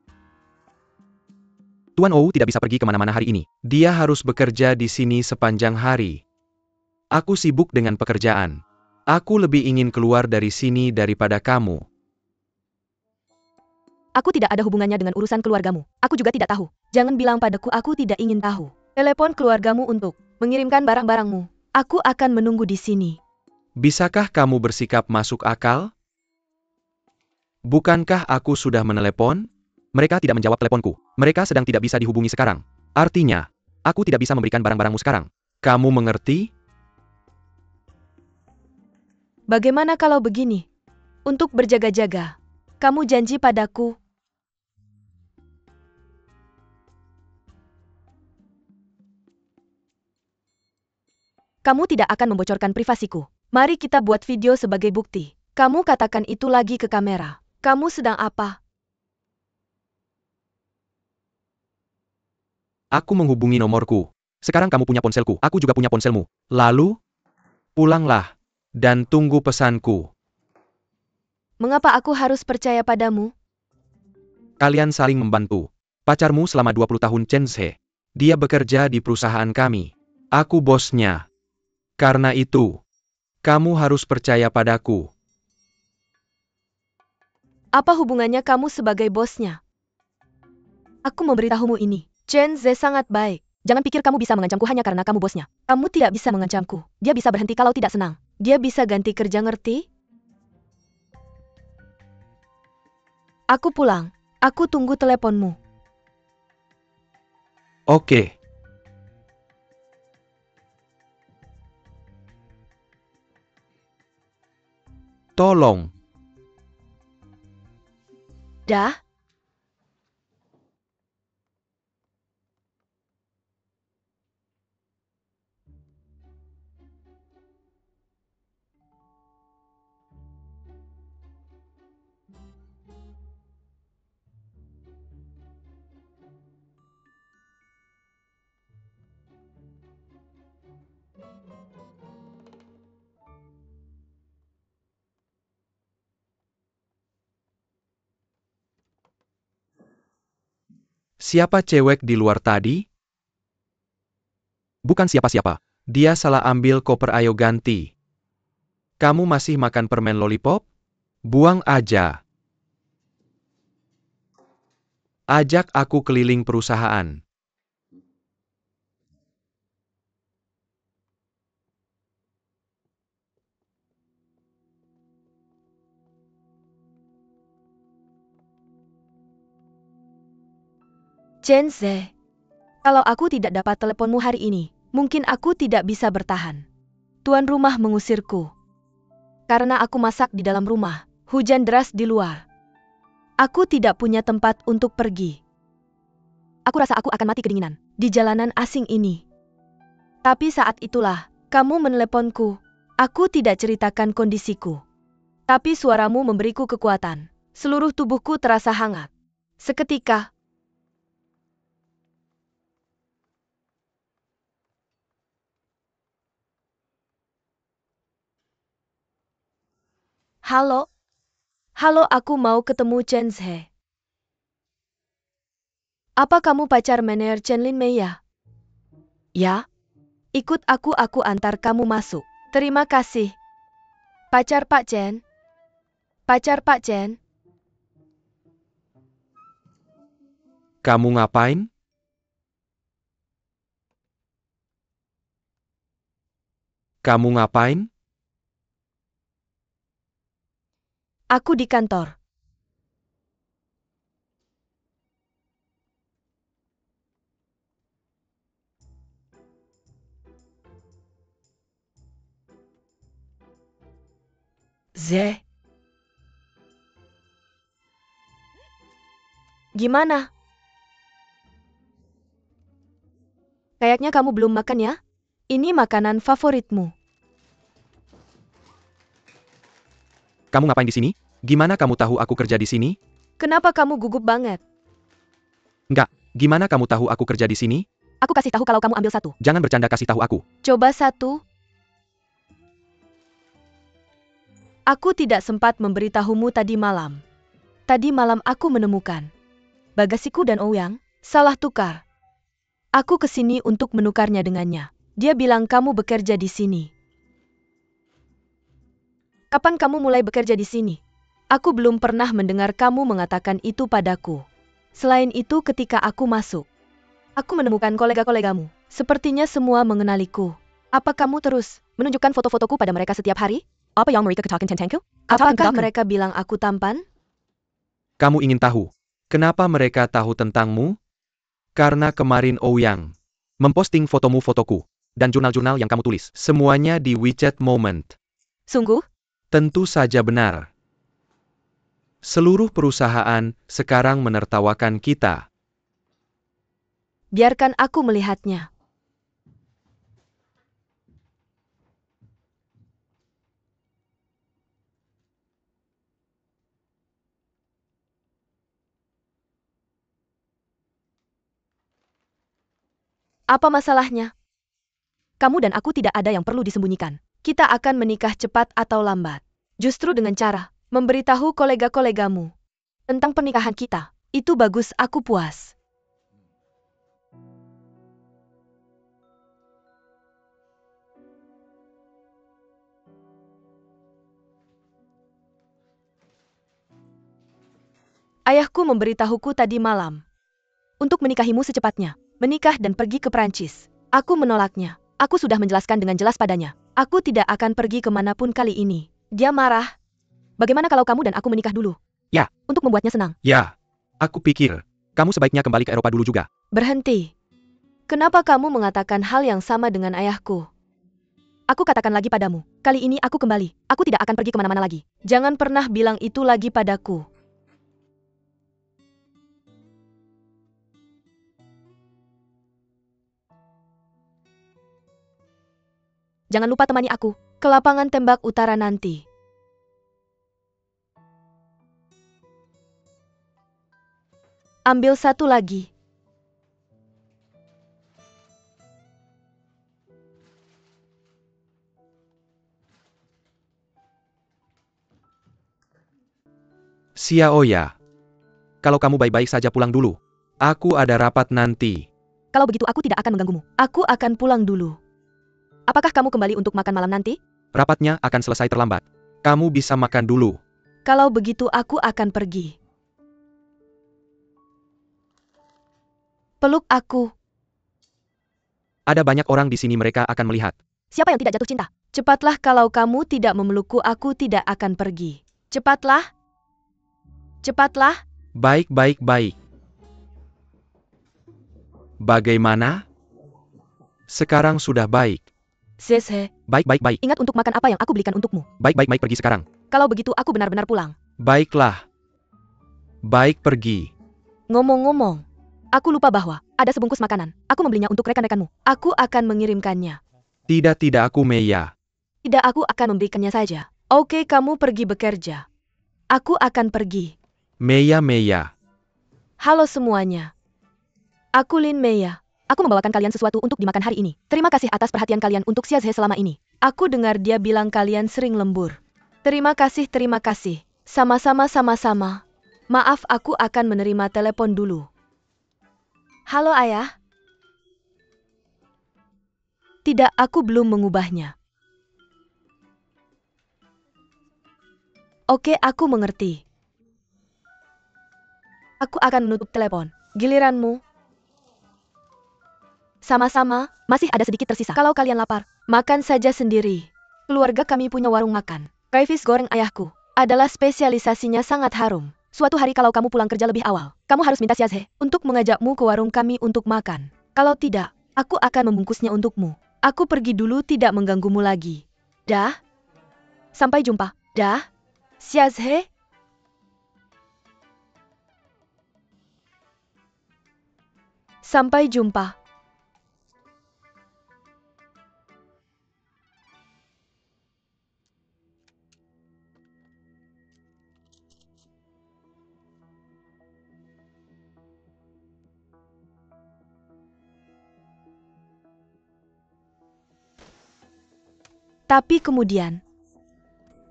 Tuan Ou tidak bisa pergi kemana-mana hari ini. Dia harus bekerja di sini sepanjang hari. Aku sibuk dengan pekerjaan. Aku lebih ingin keluar dari sini daripada kamu. Aku tidak ada hubungannya dengan urusan keluargamu. Aku juga tidak tahu. Jangan bilang padaku aku tidak ingin tahu. Telepon keluargamu untuk mengirimkan barang-barangmu. Aku akan menunggu di sini. Bisakah kamu bersikap masuk akal? Bukankah aku sudah menelepon? Mereka tidak menjawab teleponku. Mereka sedang tidak bisa dihubungi sekarang. Artinya, aku tidak bisa memberikan barang-barangmu sekarang. Kamu mengerti? Bagaimana kalau begini? Untuk berjaga-jaga, kamu janji padaku. Kamu tidak akan membocorkan privasiku. Mari kita buat video sebagai bukti. Kamu katakan itu lagi ke kamera. Kamu sedang apa? Aku menghubungi nomorku. Sekarang kamu punya ponselku. Aku juga punya ponselmu. Lalu, pulanglah dan tunggu pesanku. Mengapa aku harus percaya padamu? Kalian saling membantu. Pacarmu selama 20 tahun Chen Zhe. Dia bekerja di perusahaan kami. Aku bosnya. Karena itu, kamu harus percaya padaku. Apa hubungannya kamu sebagai bosnya? Aku memberitahumu ini. Chen Zhe sangat baik. Jangan pikir kamu bisa mengancamku hanya karena kamu bosnya. Kamu tidak bisa mengancamku. Dia bisa berhenti kalau tidak senang. Dia bisa ganti kerja, ngerti? Aku pulang. Aku tunggu teleponmu. Oke. Tolong. Dah? Siapa cewek di luar tadi? Bukan siapa-siapa. Dia salah ambil koper, ayo ganti. Kamu masih makan permen lollipop? Buang aja. Ajak aku keliling perusahaan. Chen Ze, kalau aku tidak dapat teleponmu hari ini, mungkin aku tidak bisa bertahan. Tuan rumah mengusirku. Karena aku masak di dalam rumah, hujan deras di luar. Aku tidak punya tempat untuk pergi. Aku rasa aku akan mati kedinginan di jalanan asing ini. Tapi saat itulah, kamu meneleponku. Aku tidak ceritakan kondisiku. Tapi suaramu memberiku kekuatan. Seluruh tubuhku terasa hangat. Seketika, halo? Halo, aku mau ketemu Chen Ze. Apa kamu pacar manajer Chen Lin Mei ya? Ya. Ikut aku antar kamu masuk. Terima kasih. Pacar Pak Chen. Pacar Pak Chen. Kamu ngapain? Kamu ngapain? Aku di kantor. Ze. Gimana? Kayaknya kamu belum makan ya? Ini makanan favoritmu. Kamu ngapain di sini? Gimana kamu tahu aku kerja di sini? Kenapa kamu gugup banget? Enggak. Gimana kamu tahu aku kerja di sini? Aku kasih tahu kalau kamu ambil satu. Jangan bercanda, kasih tahu aku. Coba satu. Aku tidak sempat memberitahumu tadi malam. Tadi malam aku menemukan bagasiku dan Ouyang salah tukar. Aku kesini untuk menukarnya dengannya. Dia bilang kamu bekerja di sini. Kapan kamu mulai bekerja di sini? Aku belum pernah mendengar kamu mengatakan itu padaku. Selain itu, ketika aku masuk, aku menemukan kolega-kolegamu. Sepertinya semua mengenaliku. Apa kamu terus menunjukkan foto-fotoku pada mereka setiap hari? Apa yang mereka katakan tentangku? Apakah mereka bilang aku tampan? Kamu ingin tahu kenapa mereka tahu tentangmu? Karena kemarin Ouyang memposting fotomu-fotoku dan jurnal-jurnal yang kamu tulis. Semuanya di WeChat Moment. Sungguh? Tentu saja benar. Seluruh perusahaan sekarang menertawakan kita. Biarkan aku melihatnya. Apa masalahnya? Kamu dan aku tidak ada yang perlu disembunyikan. Kita akan menikah cepat atau lambat. Justru dengan cara memberitahu kolega-kolegamu tentang pernikahan kita. Itu bagus, aku puas. Ayahku memberitahuku tadi malam untuk menikahimu secepatnya. Menikah dan pergi ke Prancis. Aku menolaknya. Aku sudah menjelaskan dengan jelas padanya. Aku tidak akan pergi kemanapun kali ini. Dia marah. Bagaimana kalau kamu dan aku menikah dulu? Ya. Untuk membuatnya senang. Ya, aku pikir Kamu sebaiknya kembali ke Eropa dulu juga. Berhenti. Kenapa kamu mengatakan hal yang sama dengan ayahku? Aku katakan lagi padamu, kali ini aku kembali. Aku tidak akan pergi kemana-mana lagi. Jangan pernah bilang itu lagi padaku. Jangan lupa temani aku ke lapangan tembak utara nanti. Ambil satu lagi. Xiaoya. Kalau kamu baik-baik saja pulang dulu. Aku ada rapat nanti. Kalau begitu aku tidak akan mengganggumu. Aku akan pulang dulu. Apakah kamu kembali untuk makan malam nanti? Rapatnya akan selesai terlambat. Kamu bisa makan dulu. Kalau begitu aku akan pergi. Peluk aku. Ada banyak orang di sini, mereka akan melihat. Siapa yang tidak jatuh cinta? Cepatlah, kalau kamu tidak memelukku aku tidak akan pergi. Cepatlah. Cepatlah. Baik, baik, baik. Bagaimana? Sekarang sudah baik. Zhe. Baik, baik, baik. Ingat untuk makan apa yang aku belikan untukmu. Baik, baik, baik, pergi sekarang. Kalau begitu aku benar-benar pulang. Baiklah. Baik, pergi. Ngomong-ngomong, aku lupa bahwa ada sebungkus makanan. Aku membelinya untuk rekan-rekanmu. Aku akan mengirimkannya. Tidak, tidak, aku Meya. Tidak, aku akan memberikannya saja. Oke, kamu pergi bekerja. Aku akan pergi. Meya, Meya. Halo semuanya. Aku Lin Meya. Aku membawakan kalian sesuatu untuk dimakan hari ini. Terima kasih atas perhatian kalian untuk Xiaohe selama ini. Aku dengar dia bilang kalian sering lembur. Terima kasih, terima kasih. Sama-sama, sama-sama. Maaf, aku akan menerima telepon dulu. Halo ayah. Tidak, aku belum mengubahnya. Oke, aku mengerti. Aku akan menutup telepon. Giliranmu. Sama-sama, masih ada sedikit tersisa. Kalau kalian lapar, makan saja sendiri. Keluarga kami punya warung makan. Crayfish goreng ayahku adalah spesialisasinya, sangat harum. Suatu hari kalau kamu pulang kerja lebih awal, kamu harus minta Xiaohe untuk mengajakmu ke warung kami untuk makan. Kalau tidak, aku akan membungkusnya untukmu. Aku pergi dulu, tidak mengganggumu lagi. Dah. Sampai jumpa. Dah. Xiaohe. Sampai jumpa. Tapi kemudian,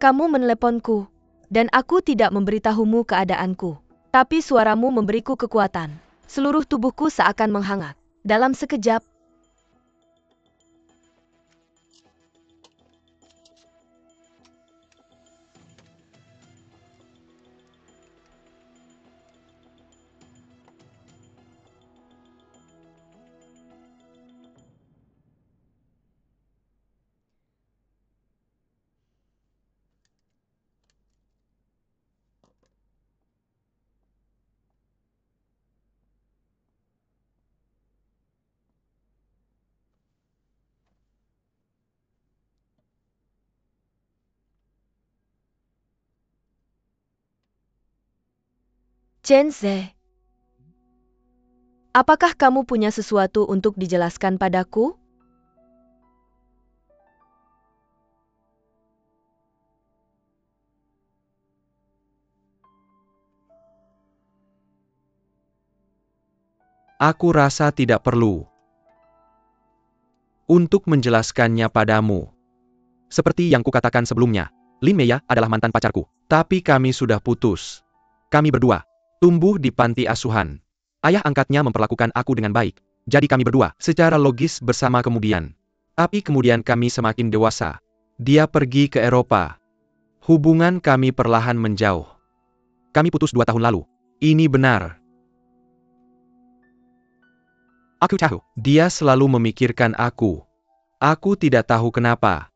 kamu meneleponku, dan aku tidak memberitahumu keadaanku. Tapi suaramu memberiku kekuatan. Seluruh tubuhku seakan menghangat. Dalam sekejap, Chen Ze, apakah kamu punya sesuatu untuk dijelaskan padaku? Aku rasa tidak perlu untuk menjelaskannya padamu. Seperti yang kukatakan sebelumnya, Lin Meya adalah mantan pacarku. Tapi kami sudah putus. Kami berdua tumbuh di panti asuhan. Ayah angkatnya memperlakukan aku dengan baik. Jadi kami berdua secara logis bersama kemudian. Tapi kemudian kami semakin dewasa. Dia pergi ke Eropa. Hubungan kami perlahan menjauh. Kami putus 2 tahun lalu. Ini benar. Aku tahu, dia selalu memikirkan aku. Aku tidak tahu kenapa.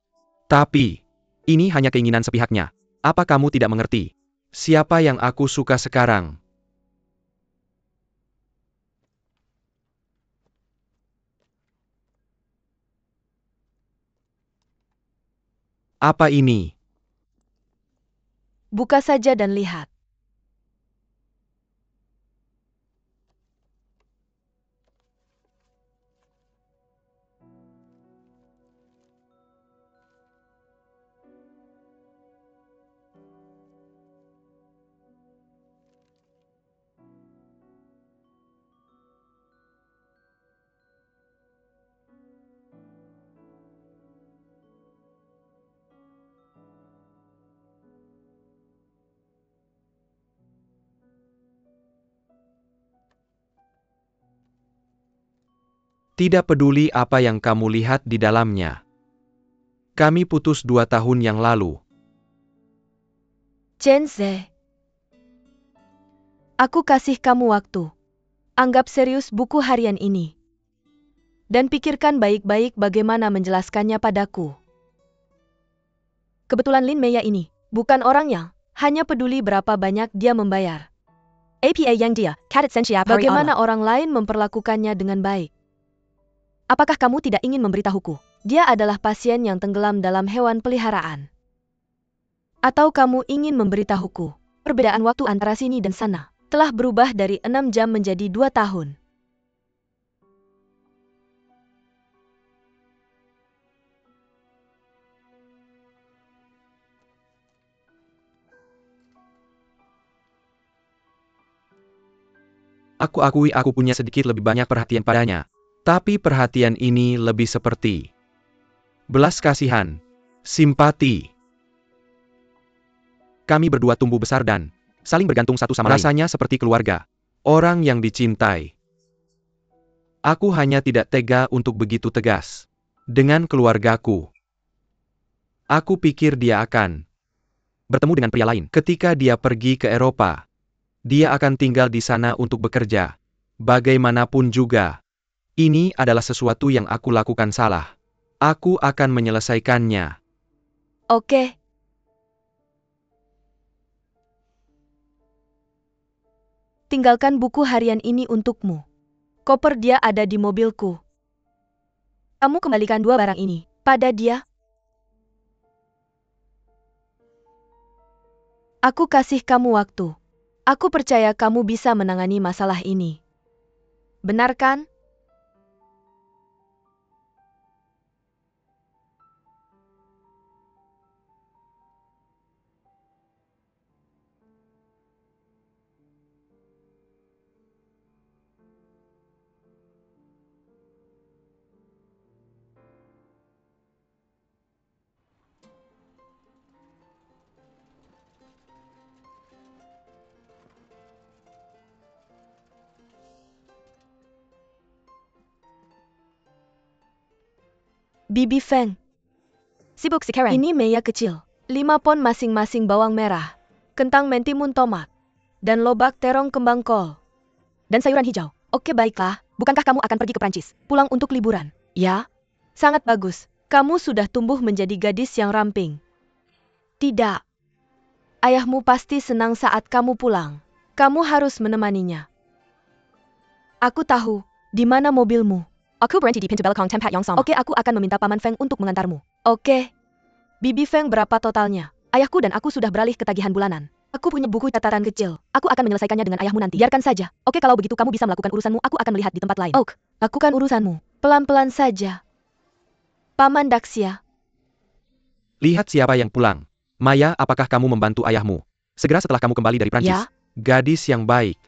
Tapi, ini hanya keinginan sepihaknya. Apa kamu tidak mengerti? Siapa yang aku suka sekarang? Apa ini? Buka saja dan lihat. Tidak peduli apa yang kamu lihat di dalamnya. Kami putus 2 tahun yang lalu. Chen Ze. Aku kasih kamu waktu. Anggap serius buku harian ini. Dan pikirkan baik-baik bagaimana menjelaskannya padaku. Kebetulan Lin Meya ini bukan orangnya, hanya peduli berapa banyak dia membayar. APA yang dia, bagaimana orang lain memperlakukannya dengan baik. Apakah kamu tidak ingin memberitahuku? Dia adalah pasien yang tenggelam dalam hewan peliharaan. Atau kamu ingin memberitahuku, perbedaan waktu antara sini dan sana telah berubah dari 6 jam menjadi 2 tahun. Aku akui aku punya sedikit lebih banyak perhatian padanya. Tapi perhatian ini lebih seperti belas kasihan, simpati. Kami berdua tumbuh besar dan saling bergantung satu sama lain. Rasanya seperti keluarga. Orang yang dicintai. Aku hanya tidak tega untuk begitu tegas dengan keluargaku. Aku pikir dia akan bertemu dengan pria lain. Ketika dia pergi ke Eropa, dia akan tinggal di sana untuk bekerja. Bagaimanapun juga, ini adalah sesuatu yang aku lakukan salah. Aku akan menyelesaikannya. Oke. Tinggalkan buku harian ini untukmu. Koper dia ada di mobilku. Kamu kembalikan 2 barang ini pada dia. Aku kasih kamu waktu. Aku percaya kamu bisa menangani masalah ini. Benar kan? Bibi Feng. Sibuk sekarang. Ini Meya kecil. 5 pon masing-masing bawang merah, kentang mentimun tomat, dan lobak terong kembang kol. Dan sayuran hijau. Oke baiklah, bukankah kamu akan pergi ke Prancis? Pulang untuk liburan? Ya? Sangat bagus. Kamu sudah tumbuh menjadi gadis yang ramping. Tidak. Ayahmu pasti senang saat kamu pulang. Kamu harus menemaninya. Aku tahu, di mana mobilmu. Aku berhenti di pintu belakang tempat yang sama. Oke, aku akan meminta Paman Feng untuk mengantarmu. Oke. Bibi Feng berapa totalnya? Ayahku dan aku sudah beralih ke tagihan bulanan. Aku punya buku catatan kecil. Aku akan menyelesaikannya dengan ayahmu nanti. Biarkan saja. Oke, kalau begitu kamu bisa melakukan urusanmu. Aku akan melihat di tempat lain. Oak, lakukan urusanmu. Pelan-pelan saja. Paman Daxia. Lihat siapa yang pulang. Maya, apakah kamu membantu ayahmu? Segera setelah kamu kembali dari Prancis. Ya. Gadis yang baik.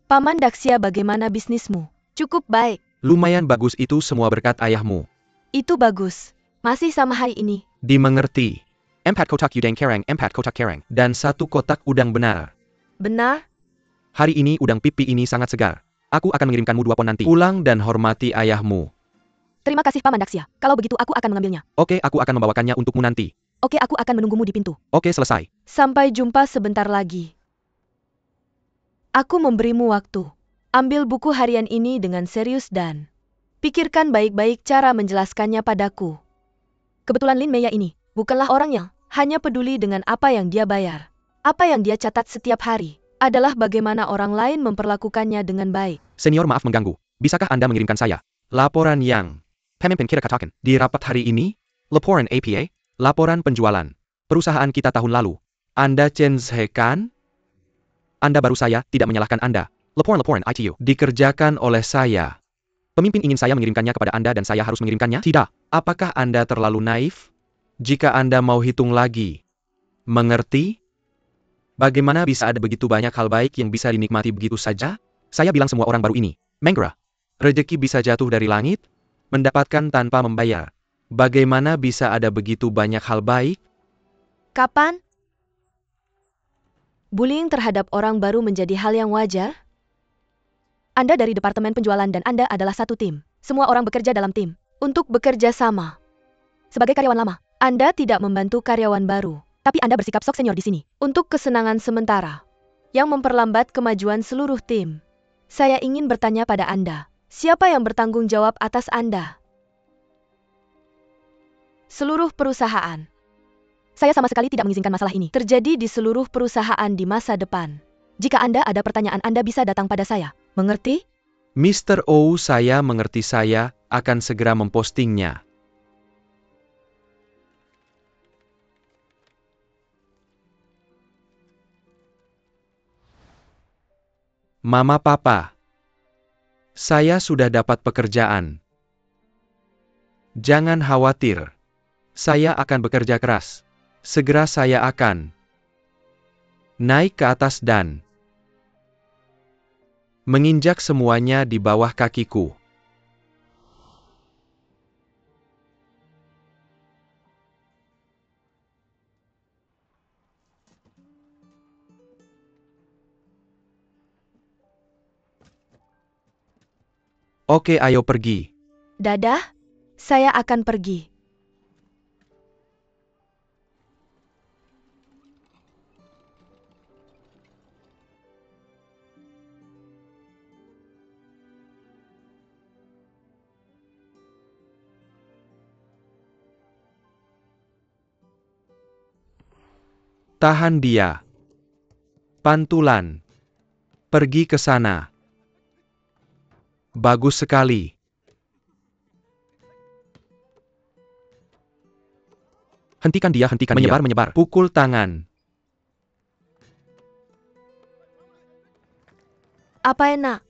Paman Daxia, bagaimana bisnismu? Cukup baik. Lumayan bagus, itu semua berkat ayahmu. Itu bagus. Masih sama hari ini. Dimengerti. 4 kotak udang kerang, 4 kotak kerang, dan 1 kotak udang benar. Benar? Hari ini udang pipi ini sangat segar. Aku akan mengirimkanmu 2 pon nanti. Pulang dan hormati ayahmu. Terima kasih Paman Daxia. Kalau begitu aku akan mengambilnya. Oke, aku akan membawakannya untukmu nanti. Oke, aku akan menunggumu di pintu. Oke, selesai. Sampai jumpa sebentar lagi. Aku memberimu waktu. Ambil buku harian ini dengan serius dan pikirkan baik-baik cara menjelaskannya padaku. Kebetulan Lin Meya ini bukanlah orang yang hanya peduli dengan apa yang dia bayar. Apa yang dia catat setiap hari adalah bagaimana orang lain memperlakukannya dengan baik. Senior, maaf mengganggu. Bisakah Anda mengirimkan saya laporan yang pemimpin kita katakan di rapat hari ini? Laporan APA? Laporan penjualan perusahaan kita tahun lalu. Anda Chen Zhe kan? Anda baru, saya tidak menyalahkan Anda. Laporan ITU dikerjakan oleh saya. Pemimpin ingin saya mengirimkannya kepada Anda dan saya harus mengirimkannya? Tidak. Apakah Anda terlalu naif? Jika Anda mau hitung lagi. Mengerti? Bagaimana bisa ada begitu banyak hal baik yang bisa dinikmati begitu saja? Saya bilang semua orang baru ini. Menggra. Rezeki bisa jatuh dari langit, mendapatkan tanpa membayar. Bagaimana bisa ada begitu banyak hal baik? Kapan? Bullying terhadap orang baru menjadi hal yang wajar? Anda dari Departemen Penjualan dan Anda adalah satu tim. Semua orang bekerja dalam tim untuk bekerja sama. Sebagai karyawan lama, Anda tidak membantu karyawan baru, tapi Anda bersikap sok senior di sini untuk kesenangan sementara yang memperlambat kemajuan seluruh tim. Saya ingin bertanya pada Anda, siapa yang bertanggung jawab atas Anda? Seluruh perusahaan. Saya sama sekali tidak mengizinkan masalah ini terjadi di seluruh perusahaan di masa depan. Jika Anda ada pertanyaan, Anda bisa datang pada saya. Mengerti? Mr. O, saya mengerti, saya akan segera mempostingnya. Mama Papa, saya sudah dapat pekerjaan. Jangan khawatir. Saya akan bekerja keras. Segera saya akan naik ke atas dan menginjak semuanya di bawah kakiku. Oke, ayo pergi. Dadah, saya akan pergi. Tahan dia. Pantulan. Pergi ke sana. Bagus sekali. Hentikan dia, hentikan Menyebar, dia. menyebar. Pukul tangan. Apa enak?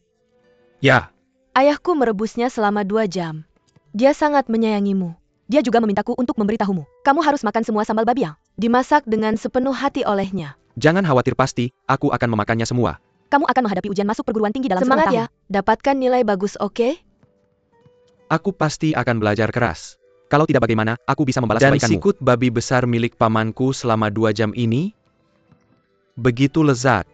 Ya, Ayahku merebusnya selama 2 jam. Dia sangat menyayangimu. Dia juga memintaku untuk memberitahumu. Kamu harus makan semua sambal babi yang dimasak dengan sepenuh hati olehnya. Jangan khawatir, pasti, aku akan memakannya semua. Kamu akan menghadapi ujian masuk perguruan tinggi dalam 10 tahun. Semangat ya, dapatkan nilai bagus, oke? aku pasti akan belajar keras. Kalau tidak bagaimana, aku bisa membalas Dan kebaikanmu. sikut babi besar milik pamanku selama 2 jam ini begitu lezat.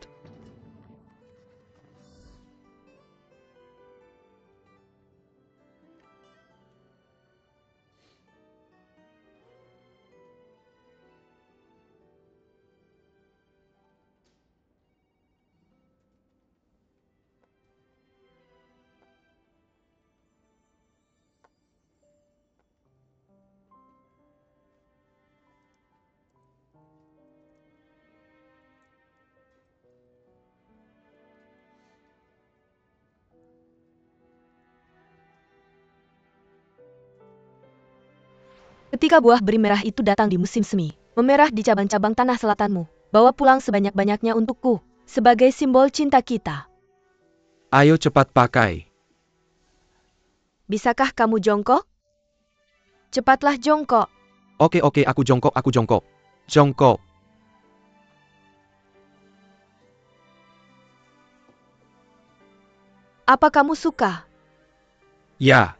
Ketika buah beri merah itu datang di musim semi, memerah di cabang-cabang tanah selatanmu, bawa pulang sebanyak-banyaknya untukku, sebagai simbol cinta kita. Ayo cepat pakai. Bisakah kamu jongkok? Cepatlah jongkok. Oke, aku jongkok, aku jongkok. Jongkok. Apa kamu suka? Ya.